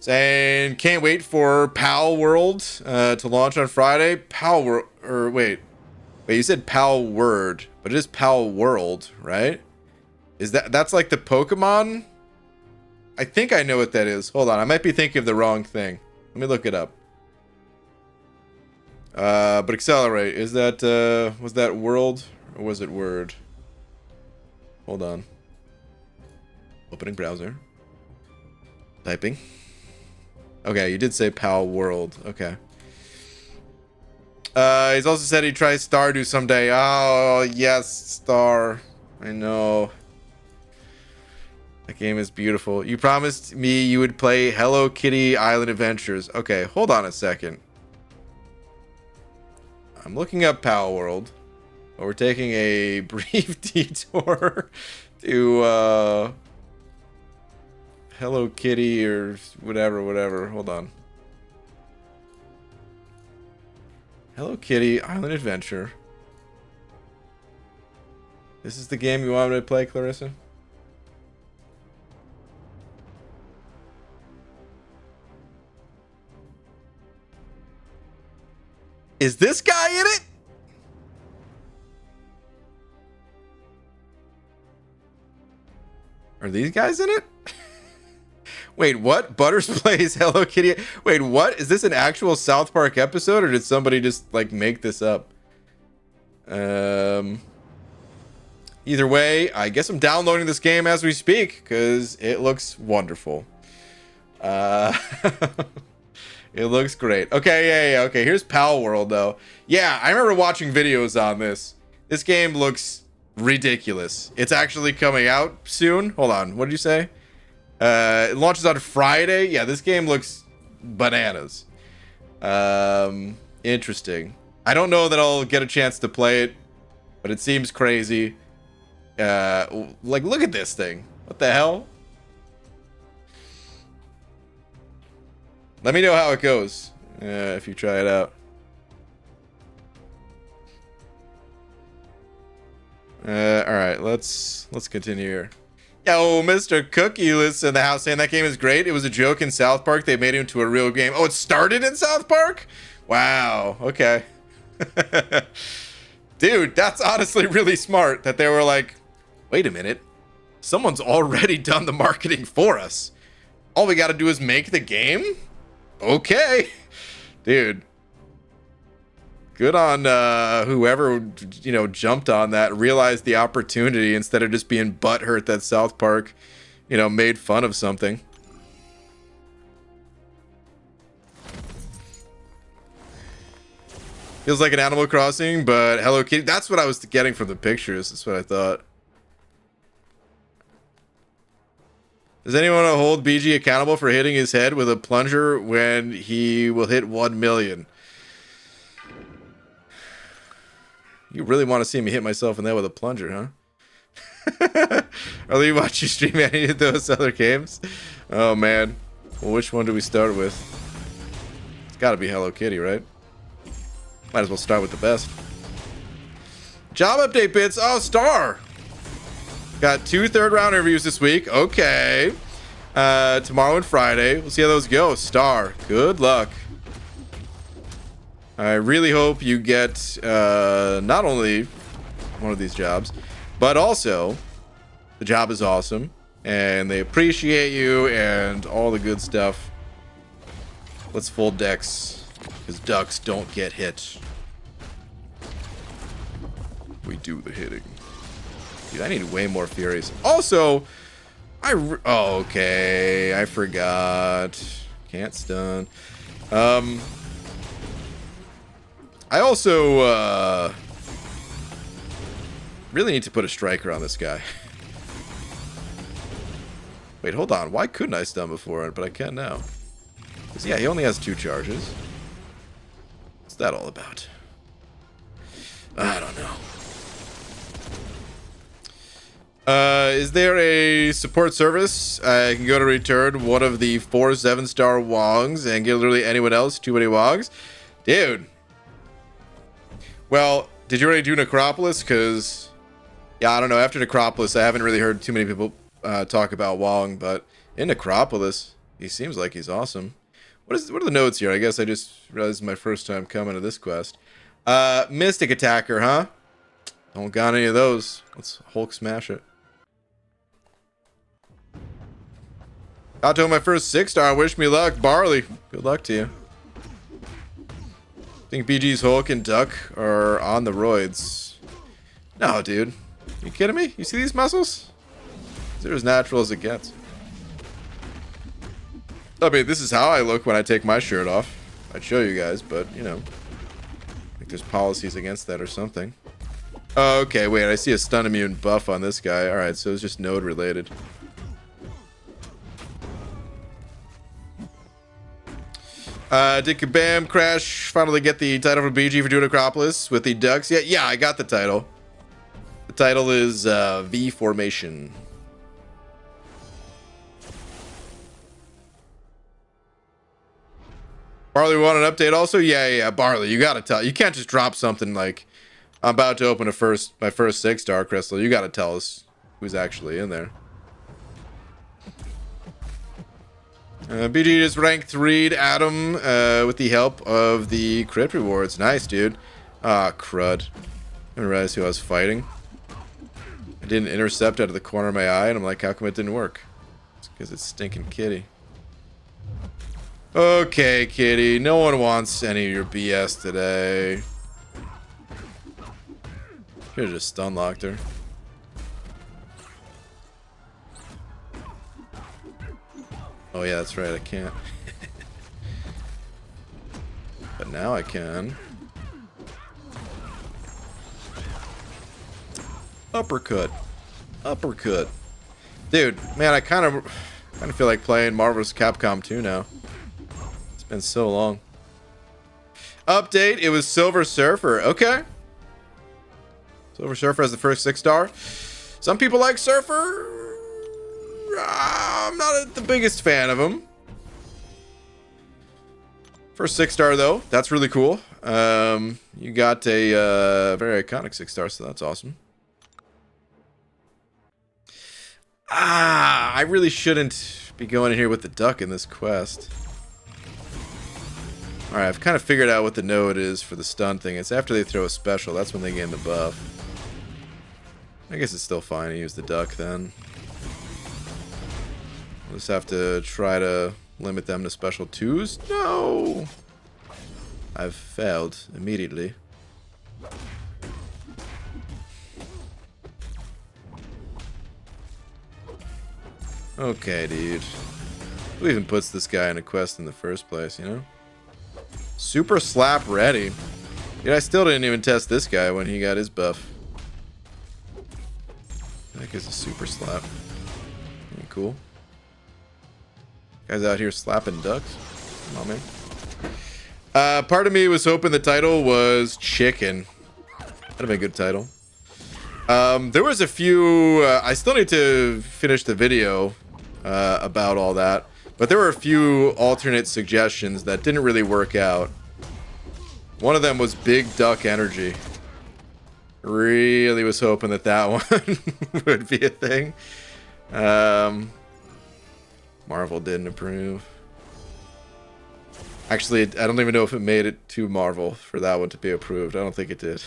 [SPEAKER 1] And can't wait for Palworld to launch on Friday. Palworld, or wait, you said Palword, but it is Palworld, right? Is that's like the Pokemon? I think I know what that is. Hold on, I might be thinking of the wrong thing. Let me look it up. But accelerate, is that was that world or was it word? Hold on. Opening browser. Typing. Okay, you did say Palworld. Okay. He's also said he'd try Stardew someday. Oh, yes, Star. I know. That game is beautiful. You promised me you would play Hello Kitty Island Adventures. Okay, hold on a second. I'm looking up Palworld. We're taking a brief detour to Hello Kitty or whatever. Hold on. Hello Kitty Island Adventure. This is the game you want me to play, Clarissa? Is this guy in it? Are these guys in it? Wait, what? Butters plays Hello Kitty. Wait, what? Is this an actual South Park episode or did somebody just like make this up? Either way, I guess I'm downloading this game as we speak because it looks wonderful. It looks great. Okay, yeah. Okay, here's Palworld though. Yeah, I remember watching videos on this. This game looks ridiculous. It's actually coming out soon. Hold on, what did you say? It launches on Friday. Yeah, this game looks bananas. Interesting. I don't know that I'll get a chance to play it, but it seems crazy. Like, look at this thing. What the hell? Let me know how it goes if you try it out. All right, let's continue here. Yo, Mr. Cookie lives in the house saying that game is great. It was a joke in South Park. They made it into a real game. Oh, it started in South Park? Wow. Okay. Dude, that's honestly really smart that they were like, wait a minute. Someone's already done the marketing for us. All we got to do is make the game? Okay. Dude. Good on whoever, you know, jumped on that, realized the opportunity instead of just being butthurt that South Park, you know, made fun of something. Feels like an Animal Crossing, but Hello Kitty. That's what I was getting from the pictures. That's what I thought. Does anyone want to hold BG accountable for hitting his head with a plunger when he will hit 1 million? You really want to see me hit myself in the head with a plunger, huh? Or you watch you stream any of those other games? Oh, man. Well, which one do we start with? It's got to be Hello Kitty, right? Might as well start with the best. Job update bits. Oh, Star. Got 2 third-round interviews this week. Okay. Tomorrow and Friday. We'll see how those go. Star. Good luck. I really hope you get not only one of these jobs, but also the job is awesome and they appreciate you and all the good stuff. Let's full decks because ducks don't get hit. We do the hitting. Dude, I need way more Furies. Also, oh, okay. I forgot. Can't stun. I also really need to put a striker on this guy. Wait, hold on. Why couldn't I stun before? But I can now. 'Cause, yeah, he only has 2 charges. What's that all about? I don't know. Is there a support service? I can go to return one of the 4 7-star Wongs and get literally anyone else too many Wongs. Dude. Well, did you already do Necropolis? Because, yeah, I don't know. After Necropolis, I haven't really heard too many people talk about Wong, but in Necropolis, he seems like he's awesome. What are the notes here? I guess I just realized it's my first time coming to this quest. Mystic Attacker, huh? Don't got any of those. Let's Hulk smash it. Got to my first 6-star. Wish me luck. Barley, good luck to you. Think BG's Hulk and Duck are on the roids. No, dude. You kidding me? You see these muscles? They're as natural as it gets. I mean, this is how I look when I take my shirt off. I'd show you guys, but, you know. I think there's policies against that or something. Oh, okay, wait. I see a stun immune buff on this guy. Alright, so it's just node related. Did Kabam Crash finally get the title from BG for doing Necropolis with the Ducks? Yeah, I got the title. The title is V Formation. Barley want an update also? Yeah, Barley, you gotta tell. You can't just drop something like, I'm about to open my first 6-star crystal. You gotta tell us who's actually in there. BG just ranked 3'd Adam with the help of the crit rewards. Nice, dude. Ah, crud. I didn't realize who I was fighting. I didn't intercept out of the corner of my eye, and I'm like, how come it didn't work? It's because it's stinking Kitty. Okay, Kitty. No one wants any of your BS today. Could've just stun locked her. Oh yeah, that's right, I can't. But now I can. Uppercut. Uppercut. Dude, man, I kind of feel like playing Marvel vs. Capcom 2 now. It's been so long. Update, it was Silver Surfer. Okay. Silver Surfer as the first 6-star. Some people like Surfer. I'm not the biggest fan of him. First 6-star though, that's really cool. You got a very iconic 6-star, so that's awesome. I really shouldn't be going in here with the duck in this quest. Alright, I've kind of figured out what the node is for the stun thing. It's after they throw a special, that's when they gain the buff. I guess it's still fine to use the duck then. We'll just have to try to limit them to special 2s. No! I've failed immediately. Okay, dude. Who even puts this guy in a quest in the first place, you know? Super slap ready. Dude, I still didn't even test this guy when he got his buff. That guy's a super slap. Cool. Guys out here slapping ducks. Come on, man. Part of me was hoping the title was chicken. That'd have been a good title. There was a few... I still need to finish the video about all that. But there were a few alternate suggestions that didn't really work out. One of them was Big Duck Energy. Really was hoping that that one would be a thing. Marvel didn't approve. Actually, I don't even know if it made it to Marvel for that one to be approved. I don't think it did.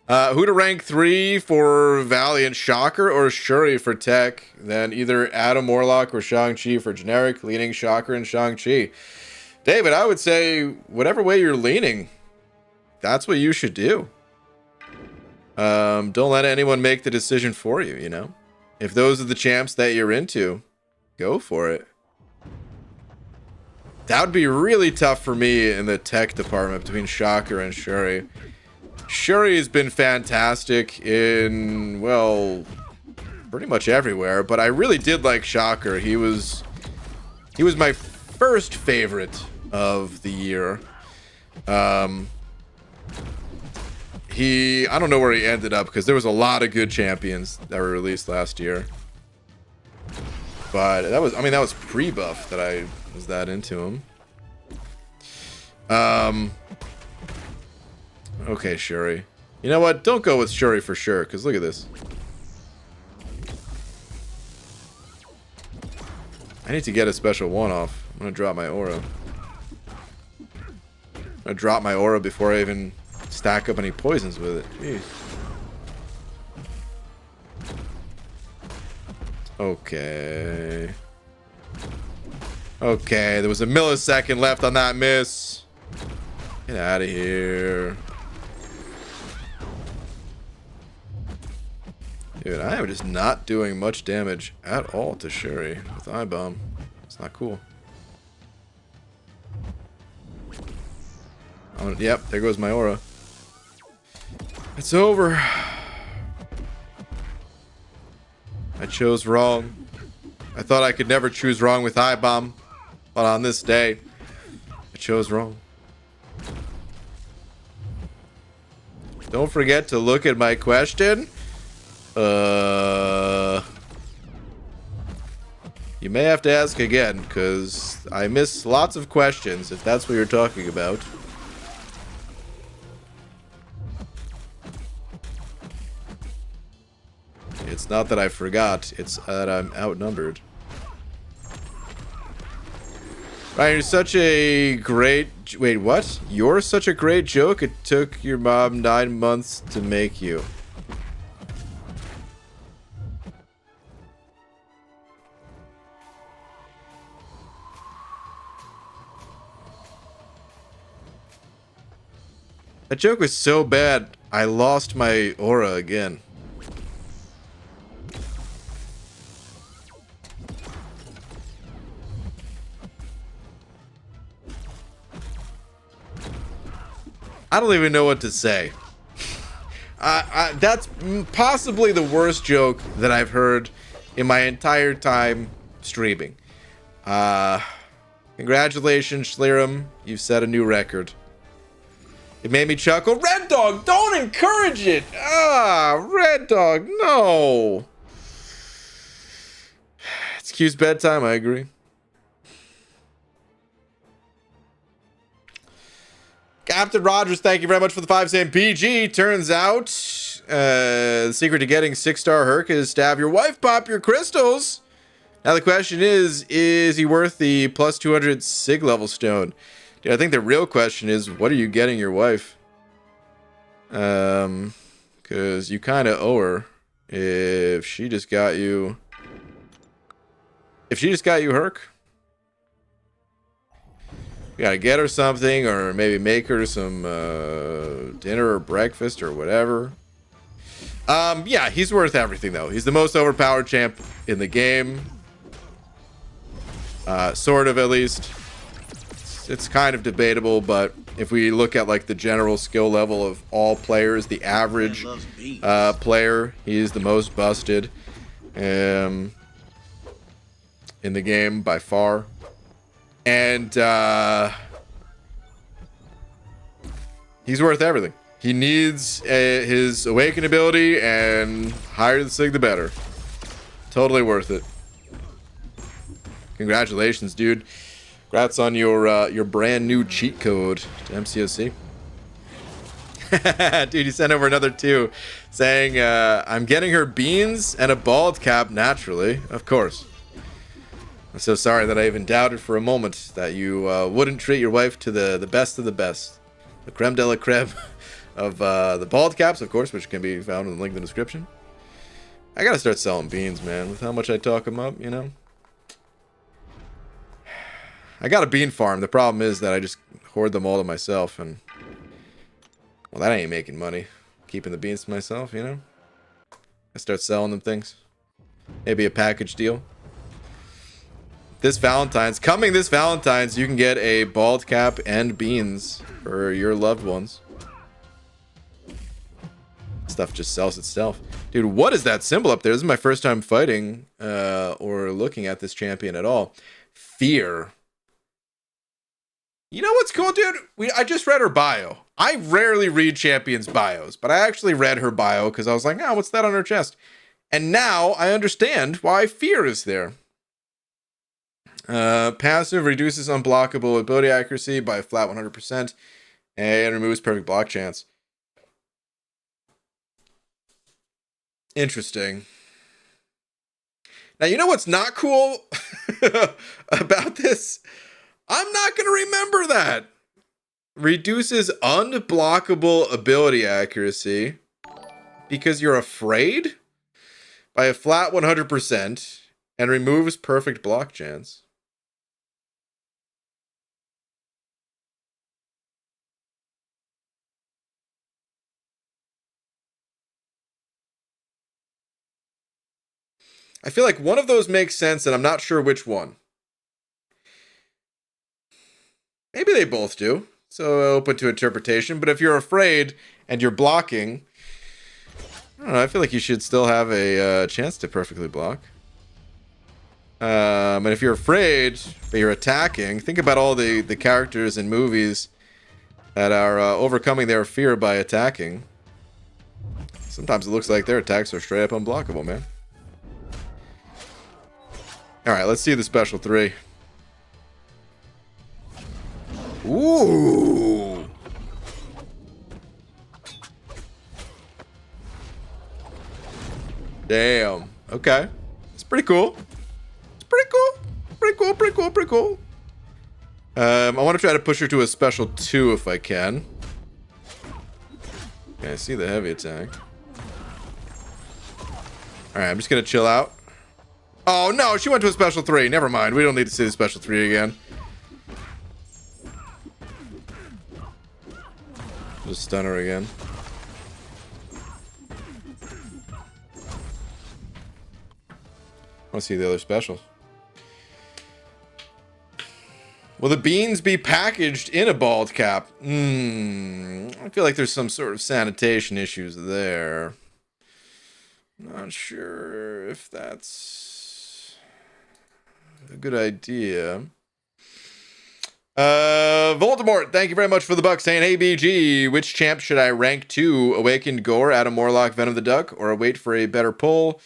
[SPEAKER 1] Who to rank 3 for Valiant, Shocker or Shuri for Tech? Then either Adam Warlock or Shang-Chi for generic, leaning Shocker and Shang-Chi. David, I would say whatever way you're leaning, that's what you should do. Don't let anyone make the decision for you, you know? If those are the champs that you're into, go for it. That would be really tough for me in the tech department between Shocker and Shuri. Shuri has been fantastic in, well, pretty much everywhere, but I really did like Shocker. He was my first favorite of the year. I don't know where he ended up because there was a lot of good champions that were released last year. But that was pre-buff that I was that into him. Okay, Shuri. You know what? Don't go with Shuri for sure, because look at this. I need to get a special 1 off. I'm going to drop my aura. I'm going to drop my aura before I even stack up any poisons with it. Jeez. Okay. Okay, there was a millisecond left on that miss. Get out of here. Dude, I am just not doing much damage at all to Shuri with I-Bomb. It's not cool. Yep, there goes my aura. It's over. I chose wrong. I thought I could never choose wrong with I-Bomb. But on this day, I chose wrong. Don't forget to look at my question. You may have to ask again, because I miss lots of questions, if that's what you're talking about. It's not that I forgot, it's that I'm outnumbered. Ryan, you're such a great... Wait, what? You're such a great joke, it took your mom 9 months to make you. That joke was so bad, I lost my aura again. I don't even know what to say. That's possibly the worst joke that I've heard in my entire time streaming. Congratulations, Schlirum. You've set a new record. It made me chuckle. Red Dog, don't encourage it. Ah, Red Dog, no. It's Q's bedtime, I agree. Captain Rogers, thank you very much for the 5 saying PG. Turns out, the secret to getting 6-star Herc is to have your wife pop your crystals. Now the question is he worth the plus 200 Sig level stone? Dude, I think the real question is, what are you getting your wife? Because you kind of owe her if she just got you... If she just got you Herc. You gotta get her something, or maybe make her some dinner or breakfast or whatever. Yeah, he's worth everything though. He's the most overpowered champ in the game. Sort of, at least. It's kind of debatable, but if we look at like the general skill level of all players, the average player, he is the most busted in the game by far. And he's worth everything. He needs his awaken ability, and higher the Sig, the better. Totally worth it. Congratulations, dude. Congrats on your brand new cheat code to MCOC. Dude, you sent over another 2 saying, I'm getting her beans and a bald cap naturally. Of course. I'm so sorry that I even doubted for a moment that you wouldn't treat your wife to the best of the best. The creme de la creme of the bald caps, of course, which can be found in the link in the description. I gotta start selling beans, man, with how much I talk them up, you know? I got a bean farm. The problem is that I just hoard them all to myself, and... Well, that ain't making money. Keeping the beans to myself, you know? I start selling them things. Maybe a package deal. This Valentine's, you can get a bald cap and beans for your loved ones. Stuff just sells itself. Dude, what is that symbol up there? This is my first time fighting or looking at this champion at all. Fear. You know what's cool, dude? I just read her bio. I rarely read champions' bios, but I actually read her bio because I was like, oh, what's that on her chest? And now I understand why fear is there. Passive reduces unblockable ability accuracy by a flat 100% and removes perfect block chance. Interesting. Now, you know what's not cool about this? I'm not going to remember that. Reduces unblockable ability accuracy because you're afraid by a flat 100% and removes perfect block chance. I feel like one of those makes sense, and I'm not sure which one. Maybe they both do. So open to interpretation. But if you're afraid and you're blocking, I don't know, I feel like you should still have a chance to perfectly block. And if you're afraid but you're attacking, think about all the characters in movies that are overcoming their fear by attacking. Sometimes it looks like their attacks are straight up unblockable, man. Alright, let's see the special 3. Ooh! Damn. Okay. It's pretty cool. It's pretty cool. Pretty cool, pretty cool, pretty cool. I want to try to push her to a special 2 if I can. Okay, I see the heavy attack. Alright, I'm just going to chill out. Oh, no, she went to a special 3. Never mind. We don't need to see the special 3 again. Just stun her again. I want to see the other specials. Will the beans be packaged in a bald cap? I feel like there's some sort of sanitation issues there. Not sure if that's a good idea. Voldemort, thank you very much for the buck, saying, hey, BG, which champ should I rank to? Awakened Gore, Adam Warlock, Venom the Duck, or wait for a better pull?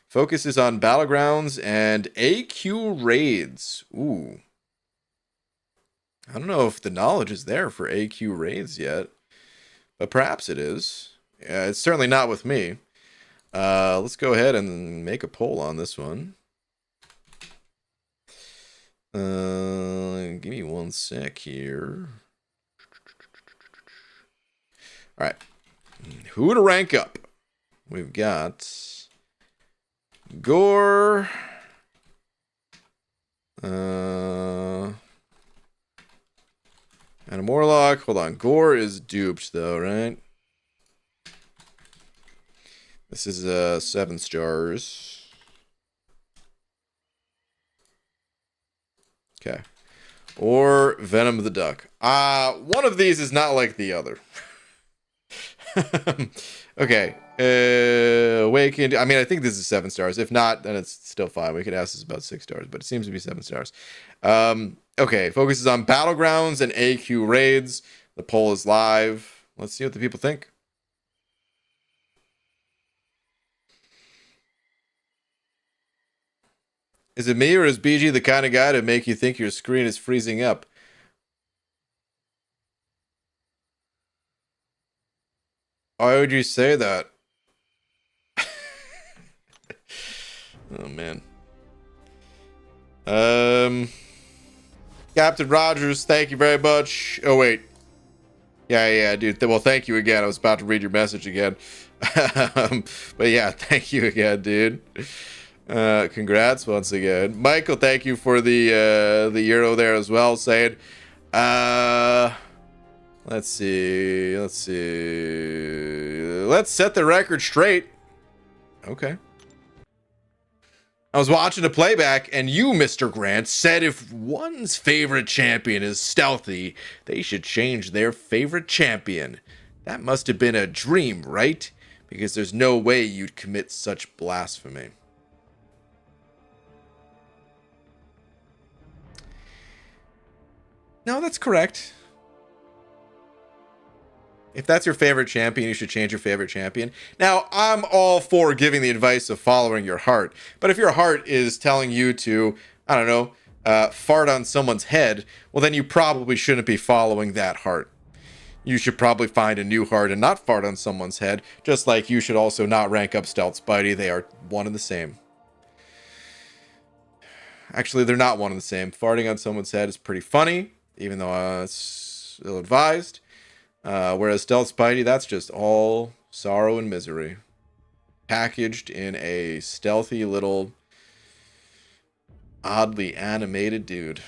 [SPEAKER 1] Focus is on Battlegrounds and AQ raids. Ooh. I don't know if the knowledge is there for AQ raids yet, but perhaps it is. Yeah, it's certainly not with me. Let's go ahead and make a poll on this one. Give me one sec here. All right. Who to rank up? We've got Gore. And a Morlock. Hold on. Gore is duped, though, right? This is 7 stars. Okay. Or Venom the Duck. One of these is not like the other. Okay. Awakened. I mean, I think this is 7 stars. If not, then it's still fine. We could ask this about 6 stars, but it seems to be 7 stars. Okay. Focuses on Battlegrounds and AQ raids. The poll is live. Let's see what the people think. Is it me or is BG the kind of guy to make you think your screen is freezing up? Why would you say that? Oh, man. Captain Rogers, thank you very much. Oh, wait. Yeah, dude. Well, thank you again. I was about to read your message again. But yeah, thank you again, dude. Congrats once again. Michael, thank you for the euro there as well, saying let's see. Let's set the record straight. Okay. I was watching a playback and you, Mr. Grant, said if one's favorite champion is stealthy, they should change their favorite champion. That must have been a dream, right? Because there's no way you'd commit such blasphemy. No, that's correct. If that's your favorite champion, you should change your favorite champion. Now, I'm all for giving the advice of following your heart. But if your heart is telling you to, I don't know, fart on someone's head, well, then you probably shouldn't be following that heart. You should probably find a new heart and not fart on someone's head, just like you should also not rank up Stealth Spidey. They are one and the same. Actually, they're not one and the same. Farting on someone's head is pretty funny, even though it's ill-advised. Whereas Stealth Spidey, that's just all sorrow and misery. Packaged in a stealthy little, oddly animated dude.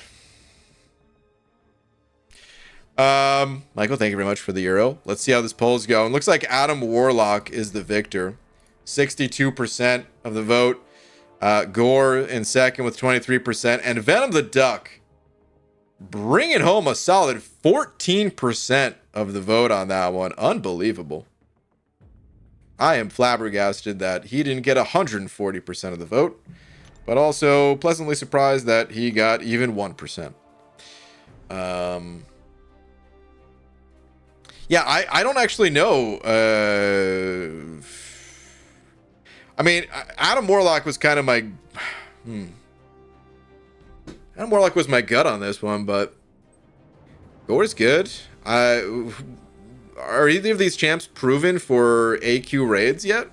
[SPEAKER 1] Michael, thank you very much for the euro. Let's see how this poll's going. Looks like Adam Warlock is the victor. 62% of the vote. Gore in second with 23%. And Venom the Duck bringing home a solid 14% of the vote on that one. Unbelievable. I am flabbergasted that he didn't get 140% of the vote, but also pleasantly surprised that he got even 1%. Yeah, I don't actually know. I mean, Adam Warlock was kind of my... Adam Warlock was my gut on this one, but Gore's good. Are either of these champs proven for AQ raids yet?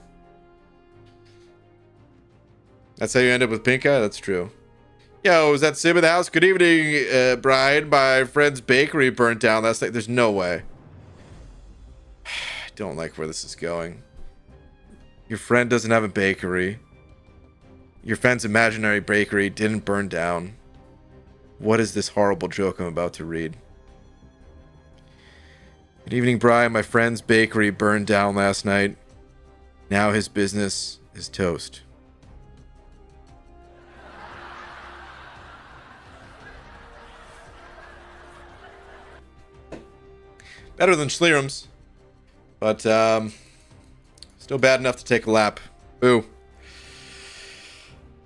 [SPEAKER 1] That's how you end up with Pink Eye? That's true. Yo, is that Sim in the house? Good evening, Brian. My friend's bakery burnt down last night. There's no way. I don't like where this is going. Your friend doesn't have a bakery. Your friend's imaginary bakery didn't burn down. What is this horrible joke I'm about to read? Good evening, Brian. My friend's bakery burned down last night. Now his business is toast. Better than Schleerum's, but still bad enough to take a lap. Boo.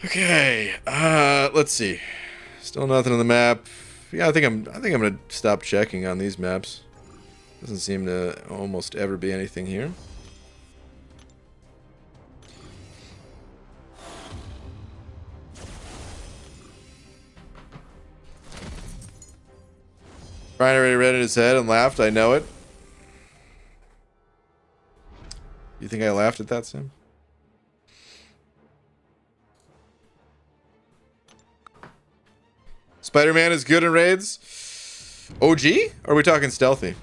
[SPEAKER 1] Okay, let's see. Still nothing on the map. Yeah, I think I'm gonna stop checking on these maps. Doesn't seem to almost ever be anything here. Brian already read in his head and laughed. I know it. You think I laughed at that, Sim? Spider-Man is good in raids. OG? Or are we talking stealthy?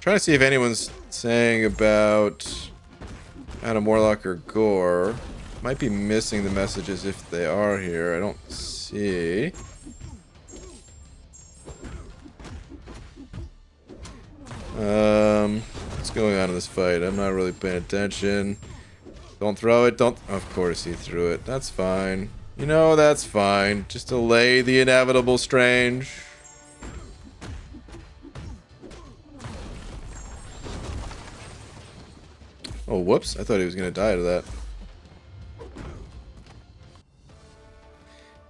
[SPEAKER 1] Trying to see if anyone's saying about Adam Warlock or Gore. Might be missing the messages if they are here. I don't see. What's going on in this fight? I'm not really paying attention. Don't throw it. Don't. Of course he threw it. That's fine. You know, that's fine. Just delay the inevitable, Strange. Oh, whoops. I thought he was going to die to that.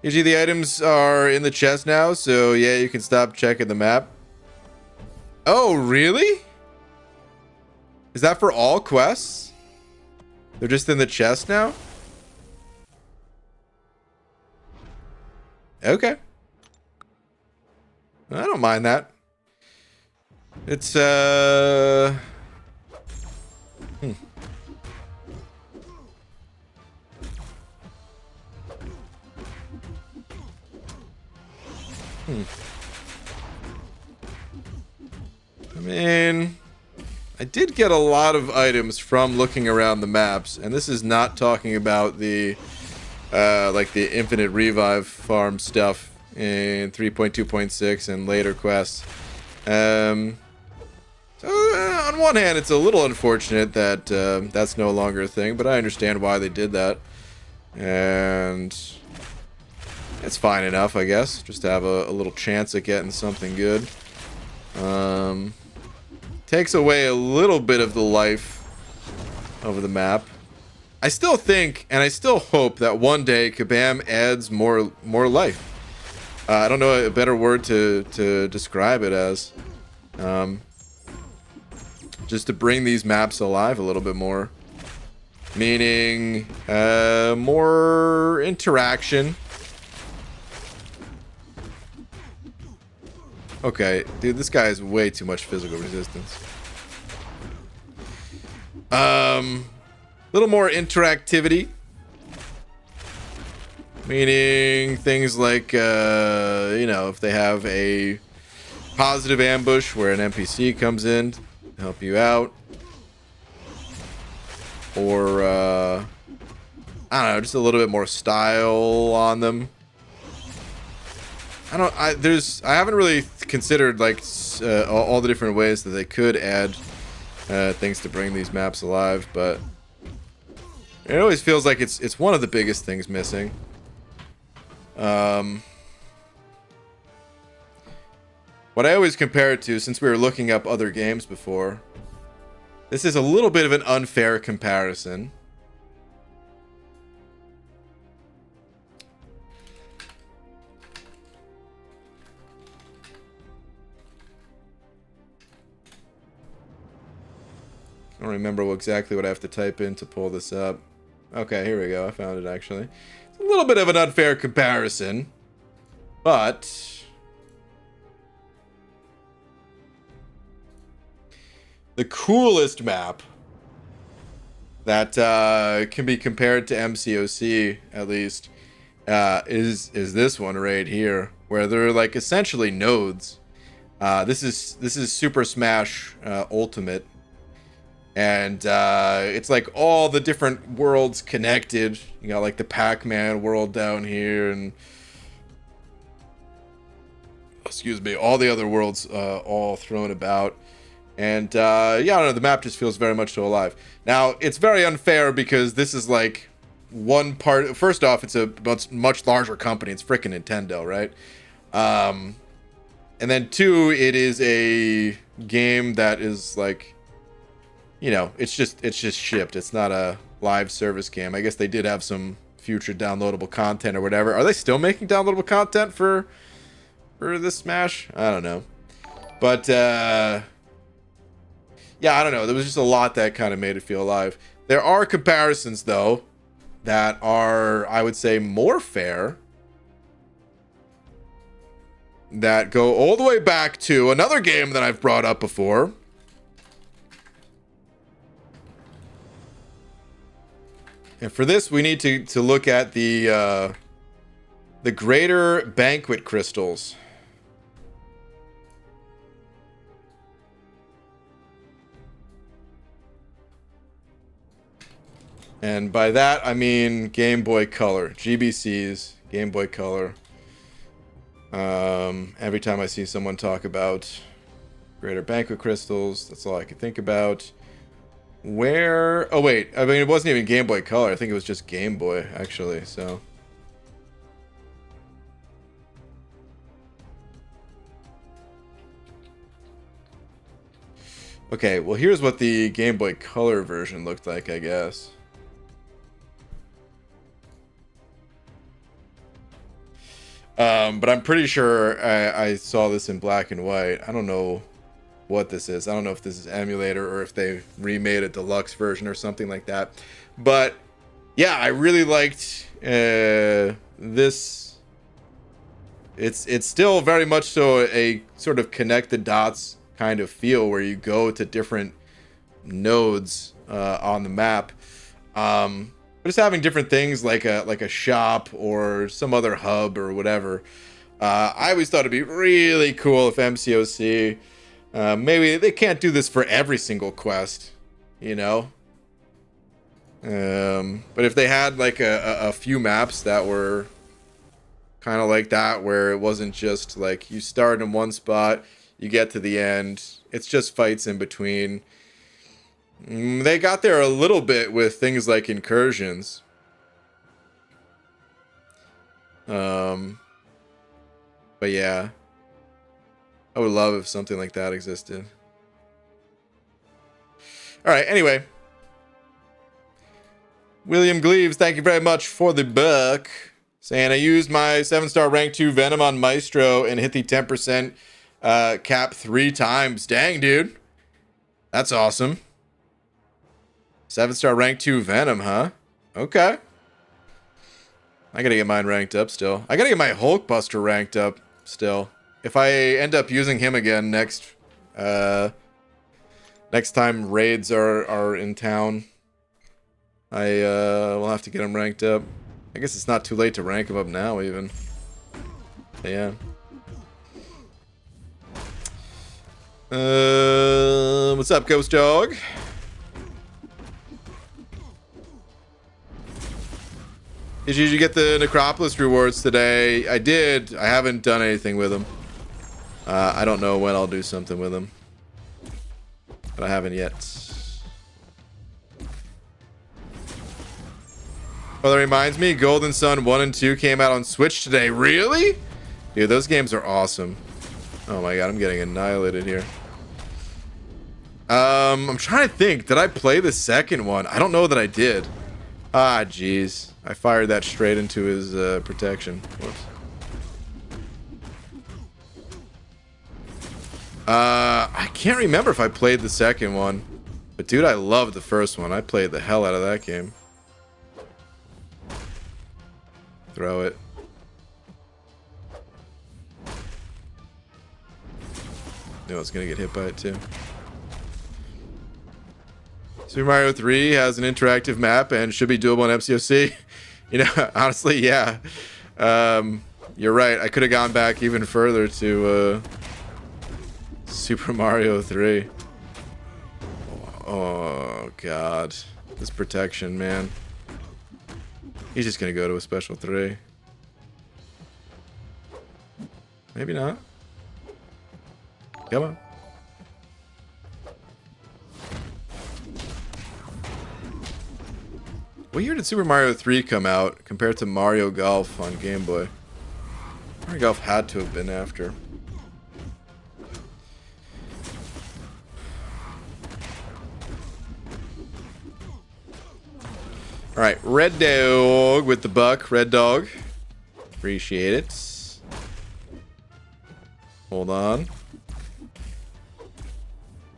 [SPEAKER 1] Usually the items are in the chest now, so yeah, you can stop checking the map. Oh, really? Is that for all quests? They're just in the chest now? Okay. I don't mind that. It's, I mean, I did get a lot of items from looking around the maps, and this is not talking about the like the infinite revive farm stuff in 3.2.6 and later quests. So on one hand, it's a little unfortunate that that's no longer a thing, but I understand why they did that, and it's fine enough, I guess, just to have a little chance at getting something good. Takes away a little bit of the life of the map. I still think, and I still hope that one day Kabam adds more life. I don't know a better word to describe it as. Just to bring these maps alive a little bit more. Meaning, more interaction. Okay, dude, this guy has way too much physical resistance. Little more interactivity. Meaning things like, you know, if they have a positive ambush where an NPC comes in to help you out. Or, I don't know, just a little bit more style on them. I haven't really considered like all the different ways that they could add things to bring these maps alive, but it always feels like it's one of the biggest things missing. What I always compare it to, since we were looking up other games before, this is a little bit of an unfair comparison. I don't remember exactly what I have to type in to pull this up. Okay, here we go. I found it, actually. It's a little bit of an unfair comparison, but the coolest map that can be compared to MCOC, at least, is this one right here, where they're like essentially nodes. This is Super Smash Ultimate. And it's like all the different worlds connected. You got like the Pac-Man world down here, and excuse me, all the other worlds all thrown about. And yeah, I don't know, the map just feels very much so alive. Now, it's very unfair because this is like one part. First off, it's a much larger company. It's frickin' Nintendo, right? And then two, it is a game that is like, you know, it's just shipped. It's not a live service game. I guess they did have some future downloadable content or whatever. Are they still making downloadable content for this Smash? I don't know. But yeah, I don't know. There was just a lot that kind of made it feel alive. There are comparisons though that are, I would say, more fair, that go all the way back to another game that I've brought up before. And for this, we need to look at the greater banquet crystals. And by that, I mean Game Boy Color. GBCs, Game Boy Color. Every time I see someone talk about greater banquet crystals, that's all I can think about. Where... Oh, wait. I mean, it wasn't even Game Boy Color. I think it was just Game Boy, actually, so... Okay, well, here's what the Game Boy Color version looked like, I guess. But I'm pretty sure I saw this in black and white. I don't know what this is. I don't know if this is emulator or if they remade a deluxe version or something like that. But yeah, I really liked this. It's still very much so a sort of connect the dots kind of feel where you go to different nodes on the map. Just having different things like a shop or some other hub or whatever. I always thought it'd be really cool if MCOC, maybe they can't do this for every single quest, you know. But if they had like a few maps that were kind of like that, where it wasn't just like you start in one spot, you get to the end, it's just fights in between. They got there a little bit with things like incursions. But yeah, I would love if something like that existed. All right, anyway. William Gleaves, thank you very much for the book. Saying I used my 7-star rank 2 Venom on Maestro and hit the 10% cap 3 times. Dang, dude. That's awesome. 7-star rank 2 Venom, huh? Okay. I gotta get mine ranked up still. I gotta get my Hulkbuster ranked up still. If I end up using him again next time raids are in town, I will have to get him ranked up. I guess it's not too late to rank him up now even. But yeah. What's up, Ghost Dog? Did you get the Necropolis rewards today? I did. I haven't done anything with them. I don't know when I'll do something with them. But I haven't yet. Well, that reminds me, Golden Sun 1 and 2 came out on Switch today. Really? Dude, those games are awesome. Oh my god, I'm getting annihilated here. I'm trying to think. Did I play the second one? I don't know that I did. Ah, jeez. I fired that straight into his protection. Whoops. I can't remember if I played the second one. But dude, I loved the first one. I played the hell out of that game. Throw it. No, it's gonna get hit by it too. Super Mario 3 has an interactive map and should be doable on MCOC. You know, honestly, yeah. You're right. I could have gone back even further to Super Mario 3. Oh, God. This protection, man. He's just going to go to a special 3. Maybe not. Come on. What year did Super Mario 3 come out compared to Mario Golf on Game Boy? Mario Golf had to have been after. All right, red dog with the buck. Red dog. Appreciate it. Hold on.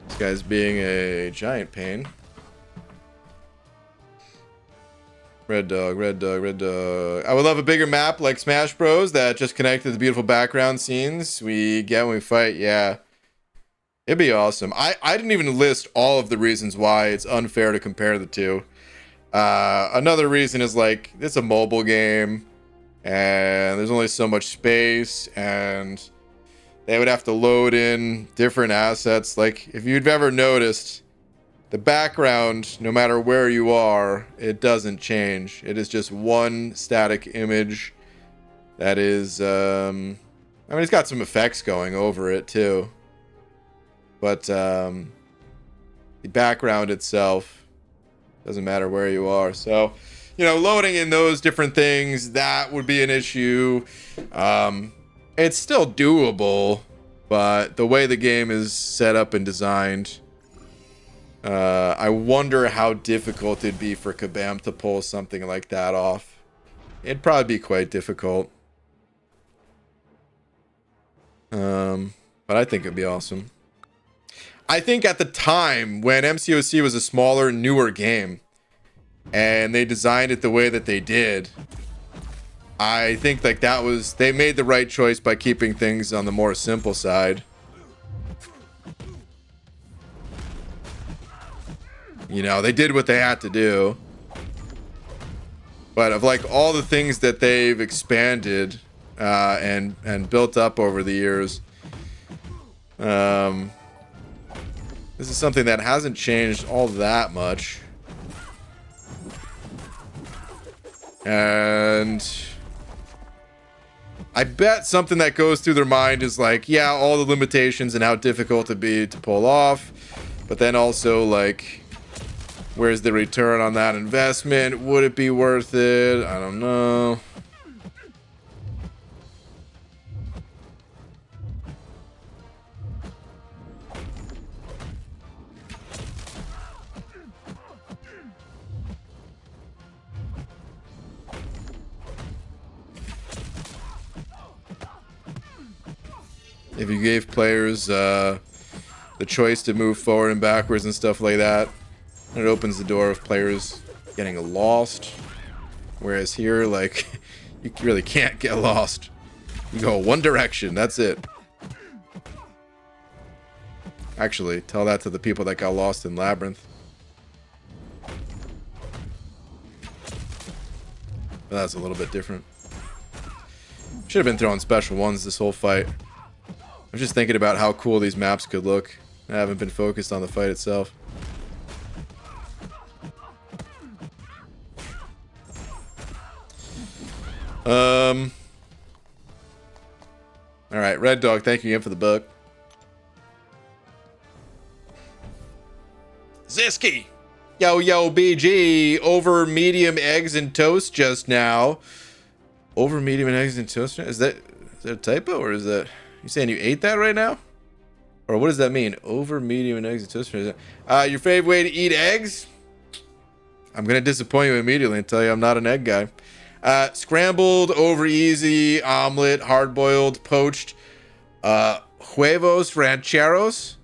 [SPEAKER 1] This guy's being a giant pain. Red dog, red dog, red dog. I would love a bigger map like Smash Bros. That just connected the beautiful background scenes we get when we fight. Yeah. It'd be awesome. I didn't even list all of the reasons why it's unfair to compare the two. Another reason is like it's a mobile game and there's only so much space and they would have to load in different assets. Like if you've ever noticed, the background, no matter where you are, it doesn't change. It is just one static image that is, I mean, it's got some effects going over it too. But the background itself doesn't matter where you are. So, you know, loading in those different things, that would be an issue. It's still doable, but the way the game is set up and designed, I wonder how difficult it'd be for Kabam to pull something like that off. It'd probably be quite difficult. But I think it'd be awesome. I think at the time when MCOC was a smaller, newer game, and they designed it the way that they did, I think like that was, they made the right choice by keeping things on the more simple side. You know, they did what they had to do. But of like all the things that they've expanded and built up over the years, this is something that hasn't changed all that much. And I bet something that goes through their mind is like, yeah, all the limitations and how difficult it'd be to pull off. But then also like, where's the return on that investment? Would it be worth it? I don't know. If you gave players the choice to move forward and backwards and stuff like that, it opens the door of players getting lost. Whereas here, like, you really can't get lost. You go one direction, that's it. Actually, tell that to the people that got lost in Labyrinth. But that's a little bit different. Should have been throwing special ones this whole fight. I was just thinking about how cool these maps could look. I haven't been focused on the fight itself. Alright, Red Dog, thank you again for the book. Ziski! Yo, yo, BG! Over medium eggs and toast just now. Over medium and eggs and toast? Is that a typo or is that... You saying you ate that right now? Or what does that mean? Over medium and eggs and toast? Your favorite way to eat eggs? I'm going to disappoint you immediately and tell you I'm not an egg guy. Scrambled, over easy, omelet, hard-boiled, poached, huevos rancheros,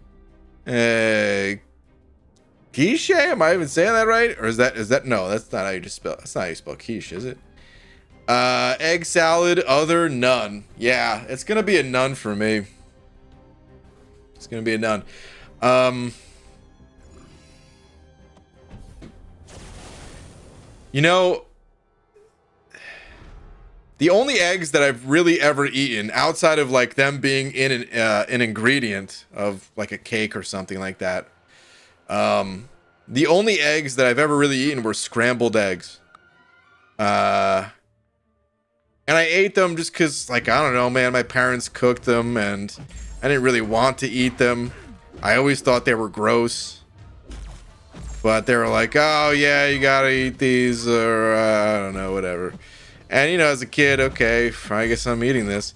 [SPEAKER 1] quiche? Am I even saying that right? Or is that no, that's not how you just spell, that's not how you spell quiche, is it? Egg salad, other, none. Yeah, it's gonna be a none for me. It's gonna be a none. You know, the only eggs that I've really ever eaten, outside of like them being in an ingredient of like a cake or something like that, the only eggs that I've ever really eaten were scrambled eggs. And I ate them just because, like, I don't know, man, my parents cooked them and I didn't really want to eat them. I always thought they were gross. But they were like, oh, yeah, you gotta eat these, or I don't know, whatever. And, you know, as a kid, okay, I guess I'm eating this.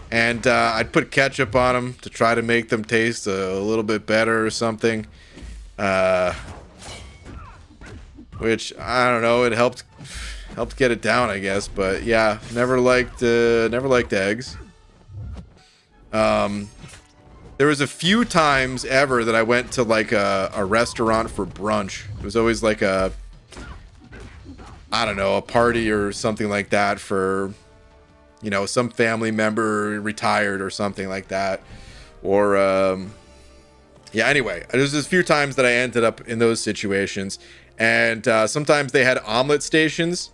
[SPEAKER 1] And I'd put ketchup on them to try to make them taste a little bit better or something. which I don't know. It helped get it down, I guess. But yeah, never liked eggs. There was a few times ever that I went to like a restaurant for brunch. It was always like a party or something like that for, you know, some family member retired or something like that. Or, yeah, anyway, there's a few times that I ended up in those situations. And sometimes they had omelet stations.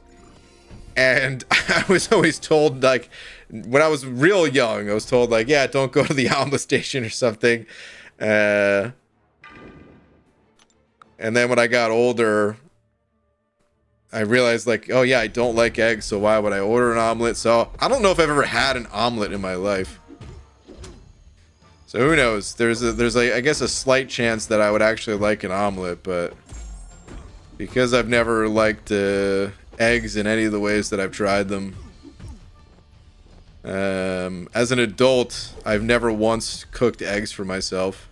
[SPEAKER 1] And I was always told, like, when I was real young, I was told, like, yeah, don't go to the omelet station or something. And then when I got older, I realized, like, oh yeah, I don't like eggs, so why would I order an omelet? So I don't know if I've ever had an omelet in my life. So who knows? There's I guess a slight chance that I would actually like an omelet, but because I've never liked eggs in any of the ways that I've tried them, as an adult, I've never once cooked eggs for myself.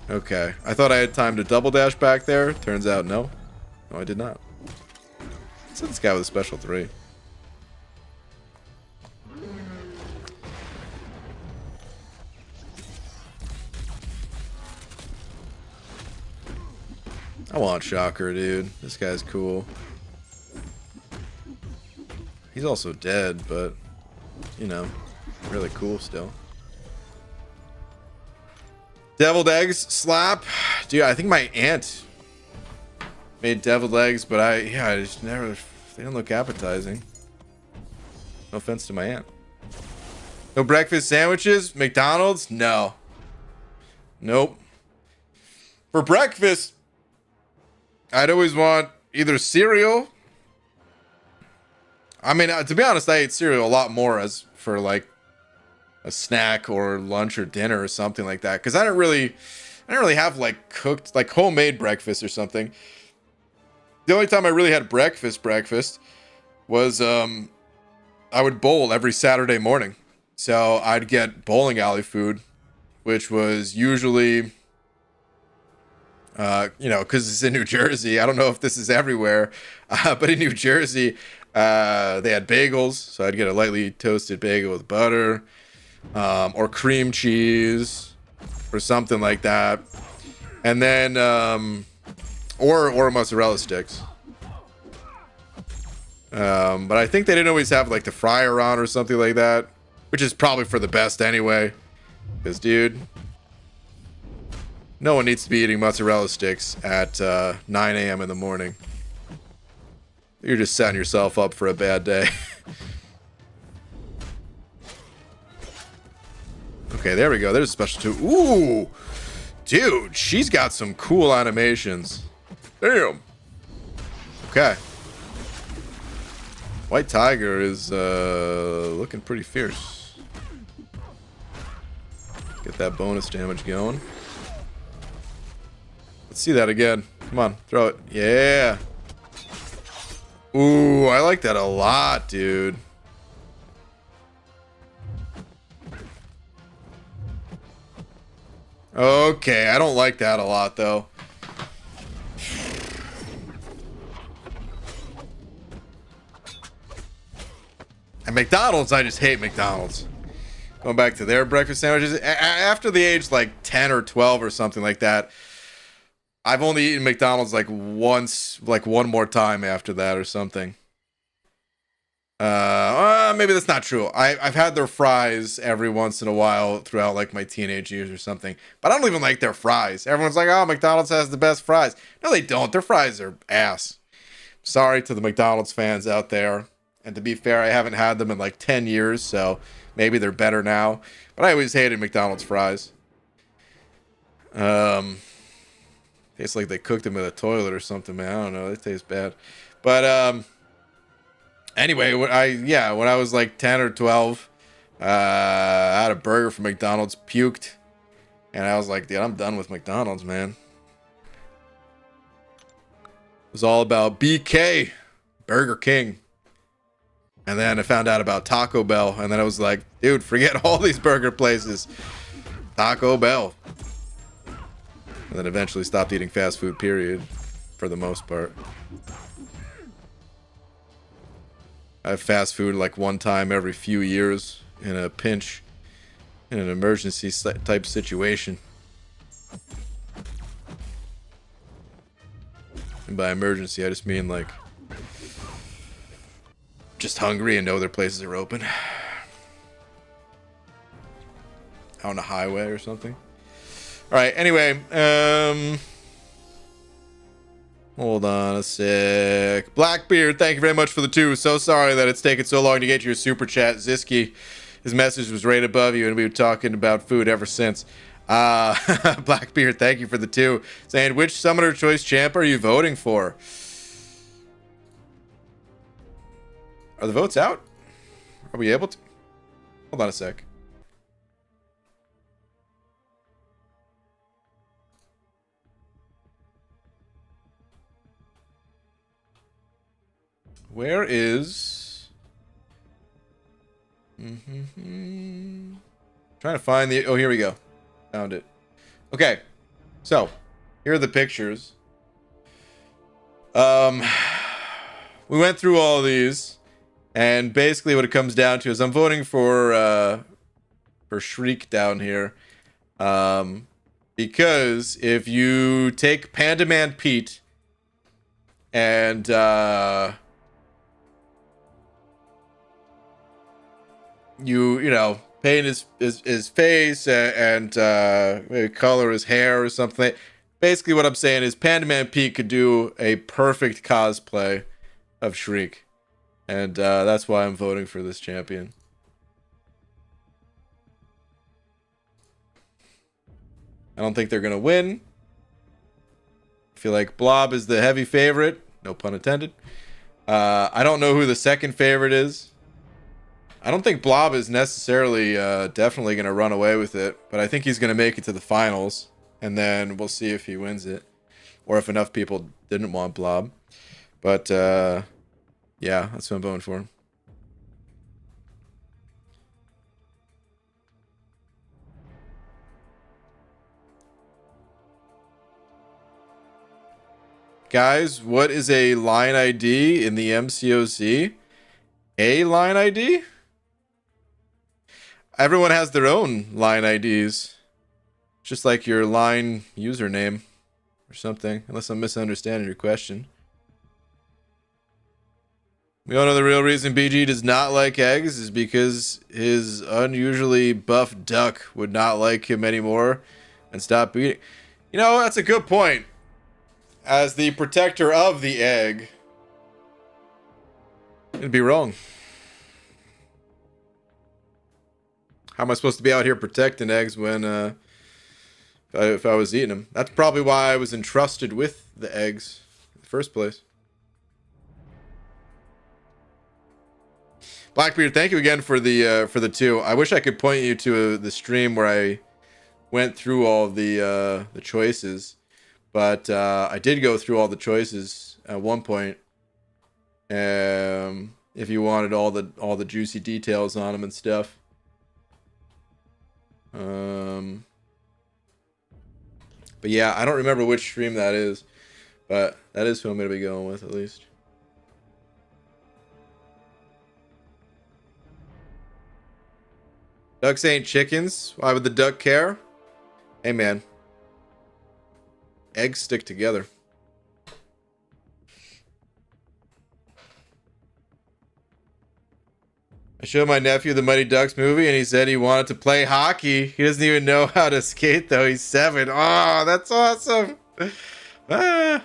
[SPEAKER 1] Okay, I thought I had time to double dash back there. Turns out, no. No, I did not. What's this guy with a special 3? I want Shocker, dude. This guy's cool. He's also dead, but, you know, really cool still. Deviled eggs, slap. Dude, I think my aunt made deviled eggs, but I just never, they didn't look appetizing. No offense to my aunt. No breakfast sandwiches? McDonald's? No. Nope. For breakfast, I'd always want either cereal. I mean, to be honest, I ate cereal a lot more as for like a snack or lunch or dinner or something like that, because I didn't really have like cooked, like homemade breakfast or something. The only time I really had breakfast was I would bowl every Saturday morning, so I'd get bowling alley food, which was usually you know, because it's in New Jersey. I don't know if this is everywhere, but in New Jersey they had bagels, so I'd get a lightly toasted bagel with butter, or cream cheese or something like that, and then or mozzarella sticks, but I think they didn't always have like the fryer on or something like that, which is probably for the best anyway, because dude, no one needs to be eating mozzarella sticks at 9 a.m. in the morning. You're just setting yourself up for a bad day. Okay, there we go. There's a special 2. Ooh! Dude, she's got some cool animations. Damn! Okay. White Tiger is looking pretty fierce. Get that bonus damage going. Let's see that again. Come on, throw it. Yeah! Ooh, I like that a lot, dude. Okay, I don't like that a lot, though. At McDonald's, I just hate McDonald's. Going back to their breakfast sandwiches. After the age, like, 10 or 12 or something like that, I've only eaten McDonald's, like, once, like, one more time after that or something. Maybe that's not true. I've had their fries every once in a while throughout like my teenage years or something, but I don't even like their fries. Everyone's like, oh, McDonald's has the best fries. No, they don't. Their fries are ass. Sorry to the McDonald's fans out there. And to be fair, I haven't had them in like 10 years, so maybe they're better now. But I always hated McDonald's fries. Tastes like they cooked them in a toilet or something, man. I don't know. They taste bad. But anyway, when I was like 10 or 12, I had a burger from McDonald's, puked, and I was like, dude, I'm done with McDonald's, man. It was all about BK, Burger King. And then I found out about Taco Bell, and then I was like, dude, forget all these burger places. Taco Bell. And then eventually stopped eating fast food, period. For the most part. I have fast food like one time every few years in a pinch, in an emergency type situation. And by emergency, I just mean like just hungry and know their places are open. Out on a highway or something. All right. Anyway, hold on a sec. Blackbeard, thank you very much for the 2. So sorry that it's taken so long to get your super chat. Ziski, his message was right above you, and we were talking about food ever since. Blackbeard, thank you for the 2. Saying, which Summoner Choice champ are you voting for? Are the votes out? Are we able to? Hold on a sec. Where is... Trying to find the... Oh, here we go. Found it. Okay. So, here are the pictures. We went through all of these. And basically what it comes down to is I'm voting for Shriek down here. Because if you take Panda Man Pete and... you know, paint his face and color his hair or something. Basically what I'm saying is Panda Man Pete could do a perfect cosplay of Shriek. And that's why I'm voting for this champion. I don't think they're going to win. I feel like Blob is the heavy favorite. No pun intended. I don't know who the second favorite is. I don't think Blob is necessarily definitely going to run away with it, but I think he's going to make it to the finals, and then we'll see if he wins it, or if enough people didn't want Blob. But yeah, that's what I'm voting for. Guys, what is a line ID in the MCOC? A line ID? Everyone has their own line IDs. Just like your line username or something, unless I'm misunderstanding your question. We all know the real reason BG does not like eggs is because his unusually buff duck would not like him anymore and stop eating. You know, that's a good point. As the protector of the egg, it'd be wrong. How am I supposed to be out here protecting eggs when if I was eating them? That's probably why I was entrusted with the eggs in the first place. Blackbeard, thank you again for the 2. I wish I could point you to the stream where I went through all the choices, but I did go through all the choices at one point. If you wanted all the juicy details on them and stuff. But yeah, I don't remember which stream that is, but that is who I'm going to be going with at least. Ducks ain't chickens. Why would the duck care? Hey man, eggs stick together. I showed my nephew the Mighty Ducks movie, and he said he wanted to play hockey. He doesn't even know how to skate, though. He's 7. Oh, that's awesome. Down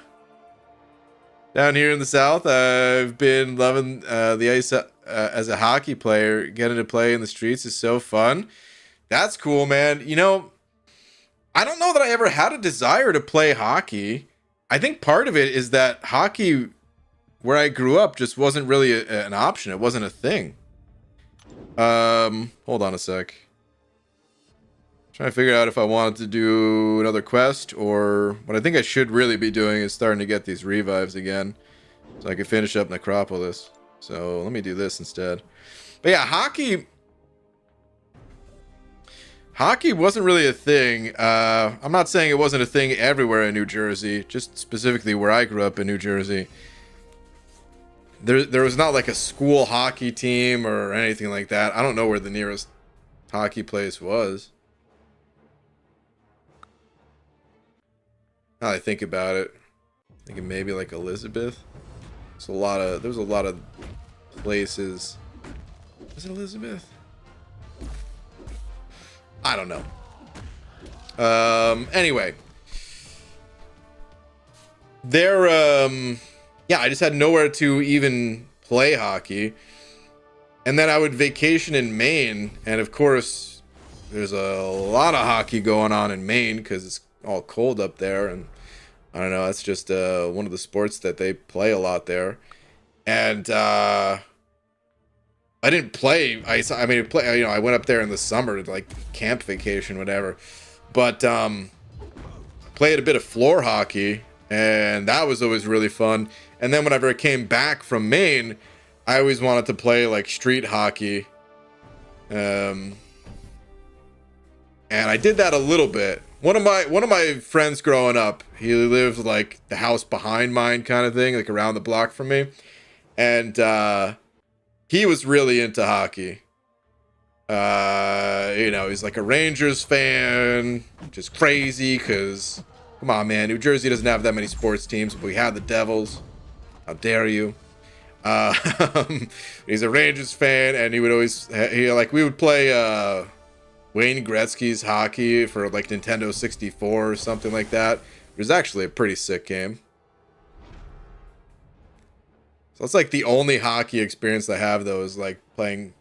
[SPEAKER 1] here in the South, I've been loving the ice as a hockey player. Getting to play in the streets is so fun. That's cool, man. You know, I don't know that I ever had a desire to play hockey. I think part of it is that hockey, where I grew up, just wasn't really an option. It wasn't a thing. Hold on a sec. Trying to figure out if I wanted to do another quest, or what I think I should really be doing is starting to get these revives again, so I can finish up Necropolis. So let me do this instead. But yeah, hockey Hockey wasn't really a thing. I'm not saying it wasn't a thing everywhere in New Jersey, just specifically where I grew up in New Jersey. There was not like a school hockey team or anything like that. I don't know where the nearest hockey place was. Now that I think about it, thinking maybe like Elizabeth. There's a lot of places. Was it Elizabeth? I don't know. Anyway. Yeah, I just had nowhere to even play hockey. And then I would vacation in Maine. And of course, there's a lot of hockey going on in Maine because it's all cold up there. And I don't know, that's just one of the sports that they play a lot there. And I didn't play ice. I mean, I went up there in the summer, like camp vacation, whatever. But played a bit of floor hockey, and that was always really fun. And then whenever I came back from Maine, I always wanted to play like street hockey. And I did that a little bit. One of my friends growing up, he lived like the house behind mine kind of thing, like around the block from me. And he was really into hockey. He's like a Rangers fan, which is crazy because, come on, man, New Jersey doesn't have that many sports teams, but we have the Devils. How dare you? He's a Rangers fan, and we would play Wayne Gretzky's hockey for like Nintendo 64 or something like that. It was actually a pretty sick game. So it's like the only hockey experience I have, though, is like playing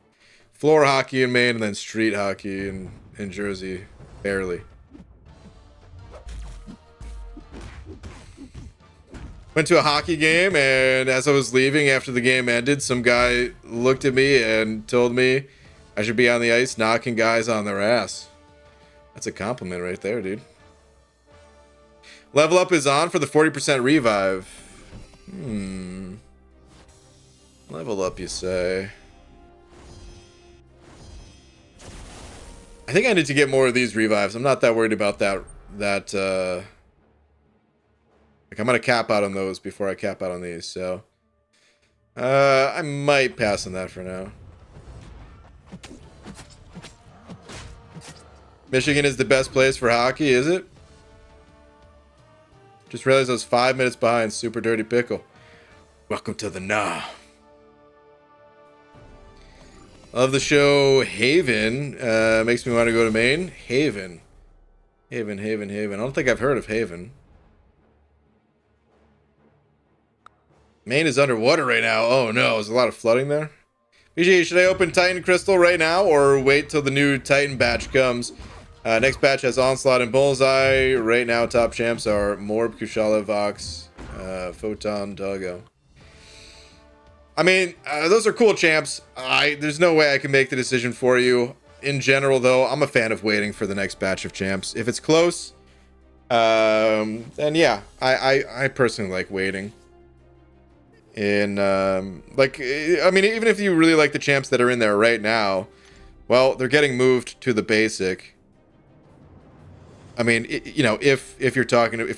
[SPEAKER 1] floor hockey in Maine and then street hockey in Jersey, barely. Went to a hockey game, and as I was leaving after the game ended, some guy looked at me and told me I should be on the ice knocking guys on their ass. That's a compliment right there, dude. Level up is on for the 40% revive. Level up, you say? I think I need to get more of these revives. I'm not that worried about that. Like, I'm gonna cap out on those before I cap out on these. So, I might pass on that for now. Michigan is the best place for hockey, is it? Just realized I was 5 minutes behind Super Dirty Pickle. Welcome to the Nah. Love the show Haven. Makes me want to go to Maine. Haven. I don't think I've heard of Haven. Maine is underwater right now. Oh no, there's a lot of flooding there. BG, should I open Titan Crystal right now or wait till the new Titan batch comes? Next batch has Onslaught and Bullseye. Right now, top champs are Morb, Kushala, Vox, Photon, Doggo. I mean, those are cool champs. There's no way I can make the decision for you. In general, though, I'm a fan of waiting for the next batch of champs. If it's close, then yeah, I personally like waiting. And I mean, even if you really like the champs that are in there right now, well, they're getting moved to the basic. I mean, if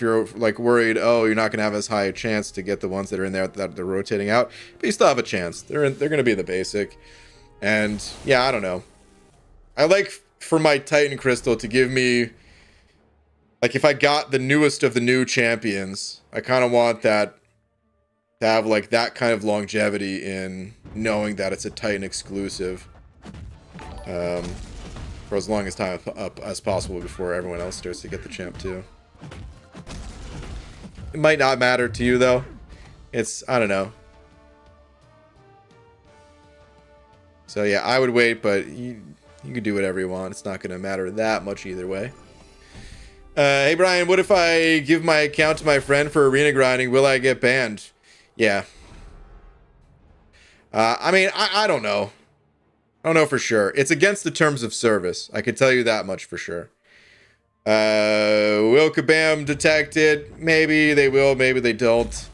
[SPEAKER 1] you're like worried, oh, you're not gonna have as high a chance to get the ones that are in there that they're rotating out, but you still have a chance. They're gonna be in the basic, and yeah, I don't know. I like for my Titan Crystal to give me, like, if I got the newest of the new champions, I kind of want that to have like that kind of longevity in knowing that it's a Titan exclusive. For as long as time up as possible before everyone else starts to get the champ too. It might not matter to you though. I don't know. So yeah, I would wait, but you can do whatever you want. It's not going to matter that much either way. Hey Brian, what if I give my account to my friend for arena grinding? Will I get banned? Yeah. I mean, I don't know. I don't know for sure. It's against the terms of service. I can tell you that much for sure. Will Kabam detect it? Maybe they will, maybe they don't.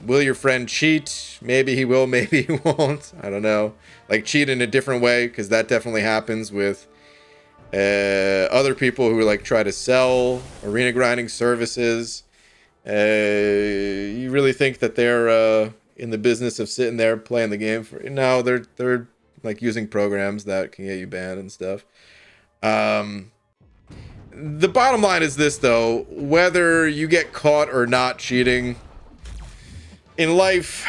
[SPEAKER 1] Will your friend cheat? Maybe he will, maybe he won't. I don't know. Like, cheat in a different way, because that definitely happens with other people who like try to sell arena grinding services. You really think that they're in the business of sitting there playing the game for? No, they're like using programs that can get you banned and stuff. The bottom line is this, though: whether you get caught or not cheating in life,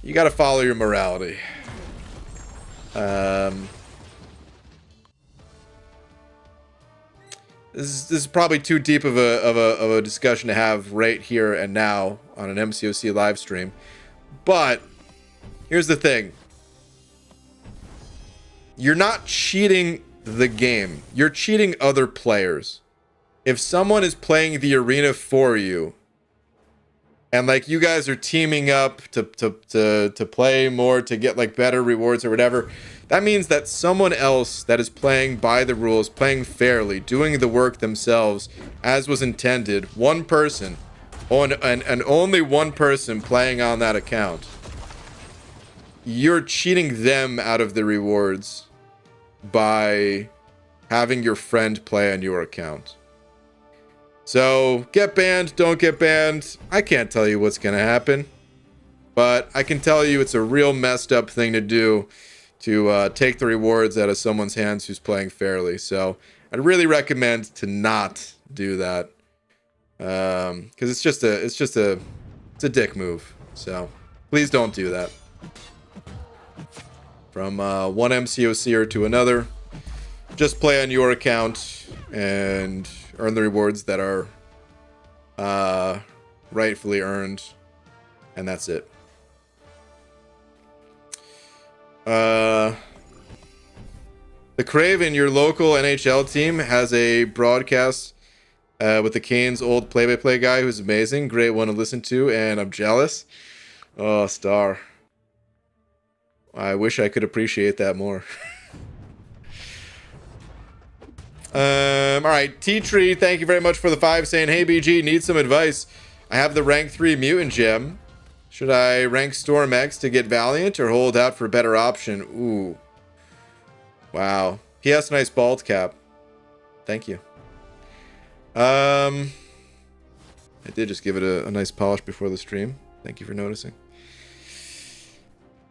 [SPEAKER 1] you got to follow your morality. This is probably too deep of a discussion to have right here and now on an MCOC live stream. But here's the thing. You're not cheating the game. You're cheating other players. If someone is playing the arena for you, and like you guys are teaming up to play more, to get like better rewards or whatever, that means that someone else that is playing by the rules, playing fairly, doing the work themselves as was intended, one person, and only one person playing on that account, you're cheating them out of the rewards by having your friend play on your account. So, get banned, don't get banned. I can't tell you what's going to happen. But I can tell you it's a real messed up thing to do, to take the rewards out of someone's hands who's playing fairly. So, I'd really recommend to not do that. Because it's a dick move. So, please don't do that. From one MCOCer to another, just play on your account and earn the rewards that are rightfully earned, and that's it. The Craven, your local NHL team, has a broadcast with the Canes' old play-by-play guy who's amazing. Great one to listen to, and I'm jealous. Oh, star. I wish I could appreciate that more. All right, T-Tree, thank you very much for the 5, saying, hey, BG, need some advice. I have the rank 3 mutant gem. Should I rank Storm X to get Valiant or hold out for a better option? Ooh. Wow. P.S. Nice bald cap. Thank you. I did just give it a nice polish before the stream. Thank you for noticing.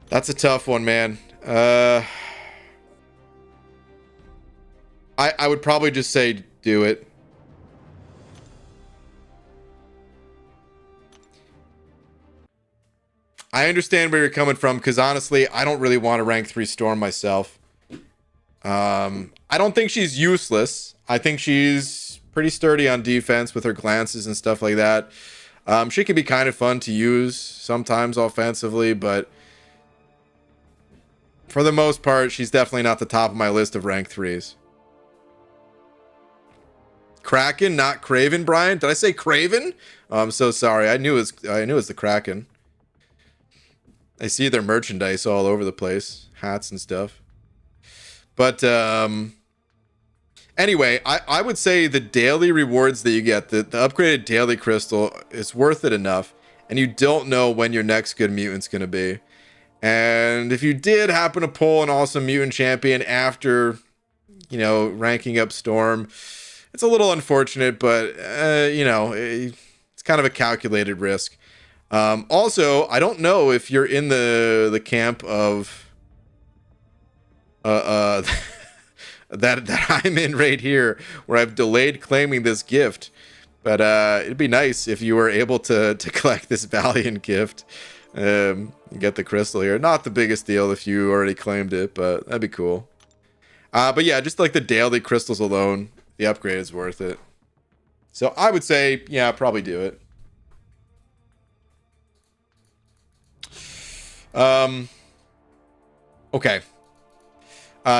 [SPEAKER 1] That's a tough one, man. I would probably just say do it. I understand where you're coming from, because honestly, I don't really want to rank 3 Storm myself. I don't think she's useless. I think she's pretty sturdy on defense with her glances and stuff like that. She can be kind of fun to use sometimes offensively, but for the most part, she's definitely not the top of my list of rank 3s. Kraken, not Craven, Brian. Did I say Craven? Oh, I'm so sorry. I knew it was the Kraken. I see their merchandise all over the place, hats and stuff. But anyway, I would say the daily rewards that you get, the upgraded daily crystal, is worth it enough, and you don't know when your next good mutant's going to be. And if you did happen to pull an awesome mutant champion after, ranking up Storm, it's a little unfortunate, but, it's kind of a calculated risk. Also, I don't know if you're in the camp of that I'm in right here, where I've delayed claiming this gift. But it'd be nice if you were able to collect this Valiant gift. Get the crystal here. Not the biggest deal if you already claimed it, but that'd be cool. But yeah, just like the daily crystals alone, the upgrade is worth it. So I would say, yeah, probably do it. Okay.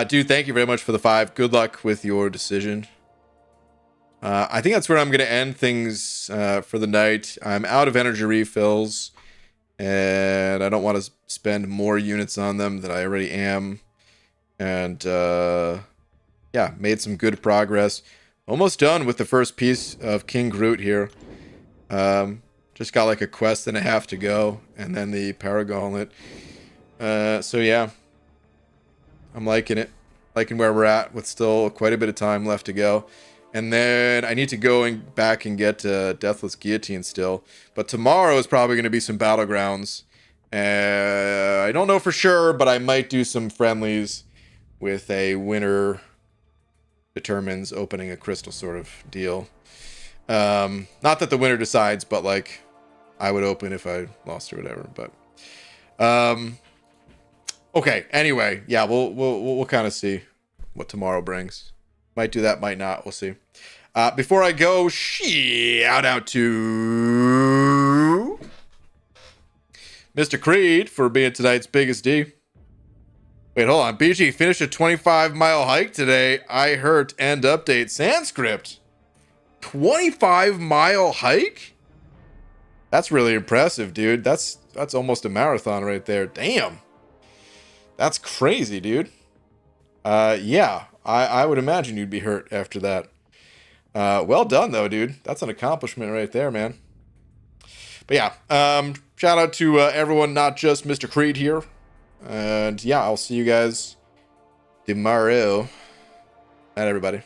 [SPEAKER 1] Dude, thank you very much for the 5. Good luck with your decision. I think that's where I'm going to end things for the night. I'm out of energy refills, and I don't want to spend more units on them than I already am. And yeah, made some good progress. Almost done with the first piece of King Groot here. Just got like a quest and a half to go, and then the Power Gauntlet. So yeah, I'm liking it. Liking where we're at with still quite a bit of time left to go. And then I need to go back and get Deathless Guillotine still. But tomorrow is probably going to be some Battlegrounds. I don't know for sure, but I might do some friendlies with a winner determines opening a crystal sort of deal. Not that the winner decides, but like I would open if I lost or whatever. But okay. Anyway, yeah, we'll kind of see what tomorrow brings. Might do that, might not. We'll see. Before I go, shout out to Mr. Creed for being tonight's biggest D. Wait, hold on. BG finished a 25-mile hike today. I heard end update Sanskrit. 25-mile hike? That's really impressive, dude. That's almost a marathon right there. Damn. That's crazy, dude. Yeah. I would imagine you'd be hurt after that. Well done, though, dude. That's an accomplishment right there, man. But yeah, shout out to everyone, not just Mr. Creed here. And yeah, I'll see you guys tomorrow. Night, everybody.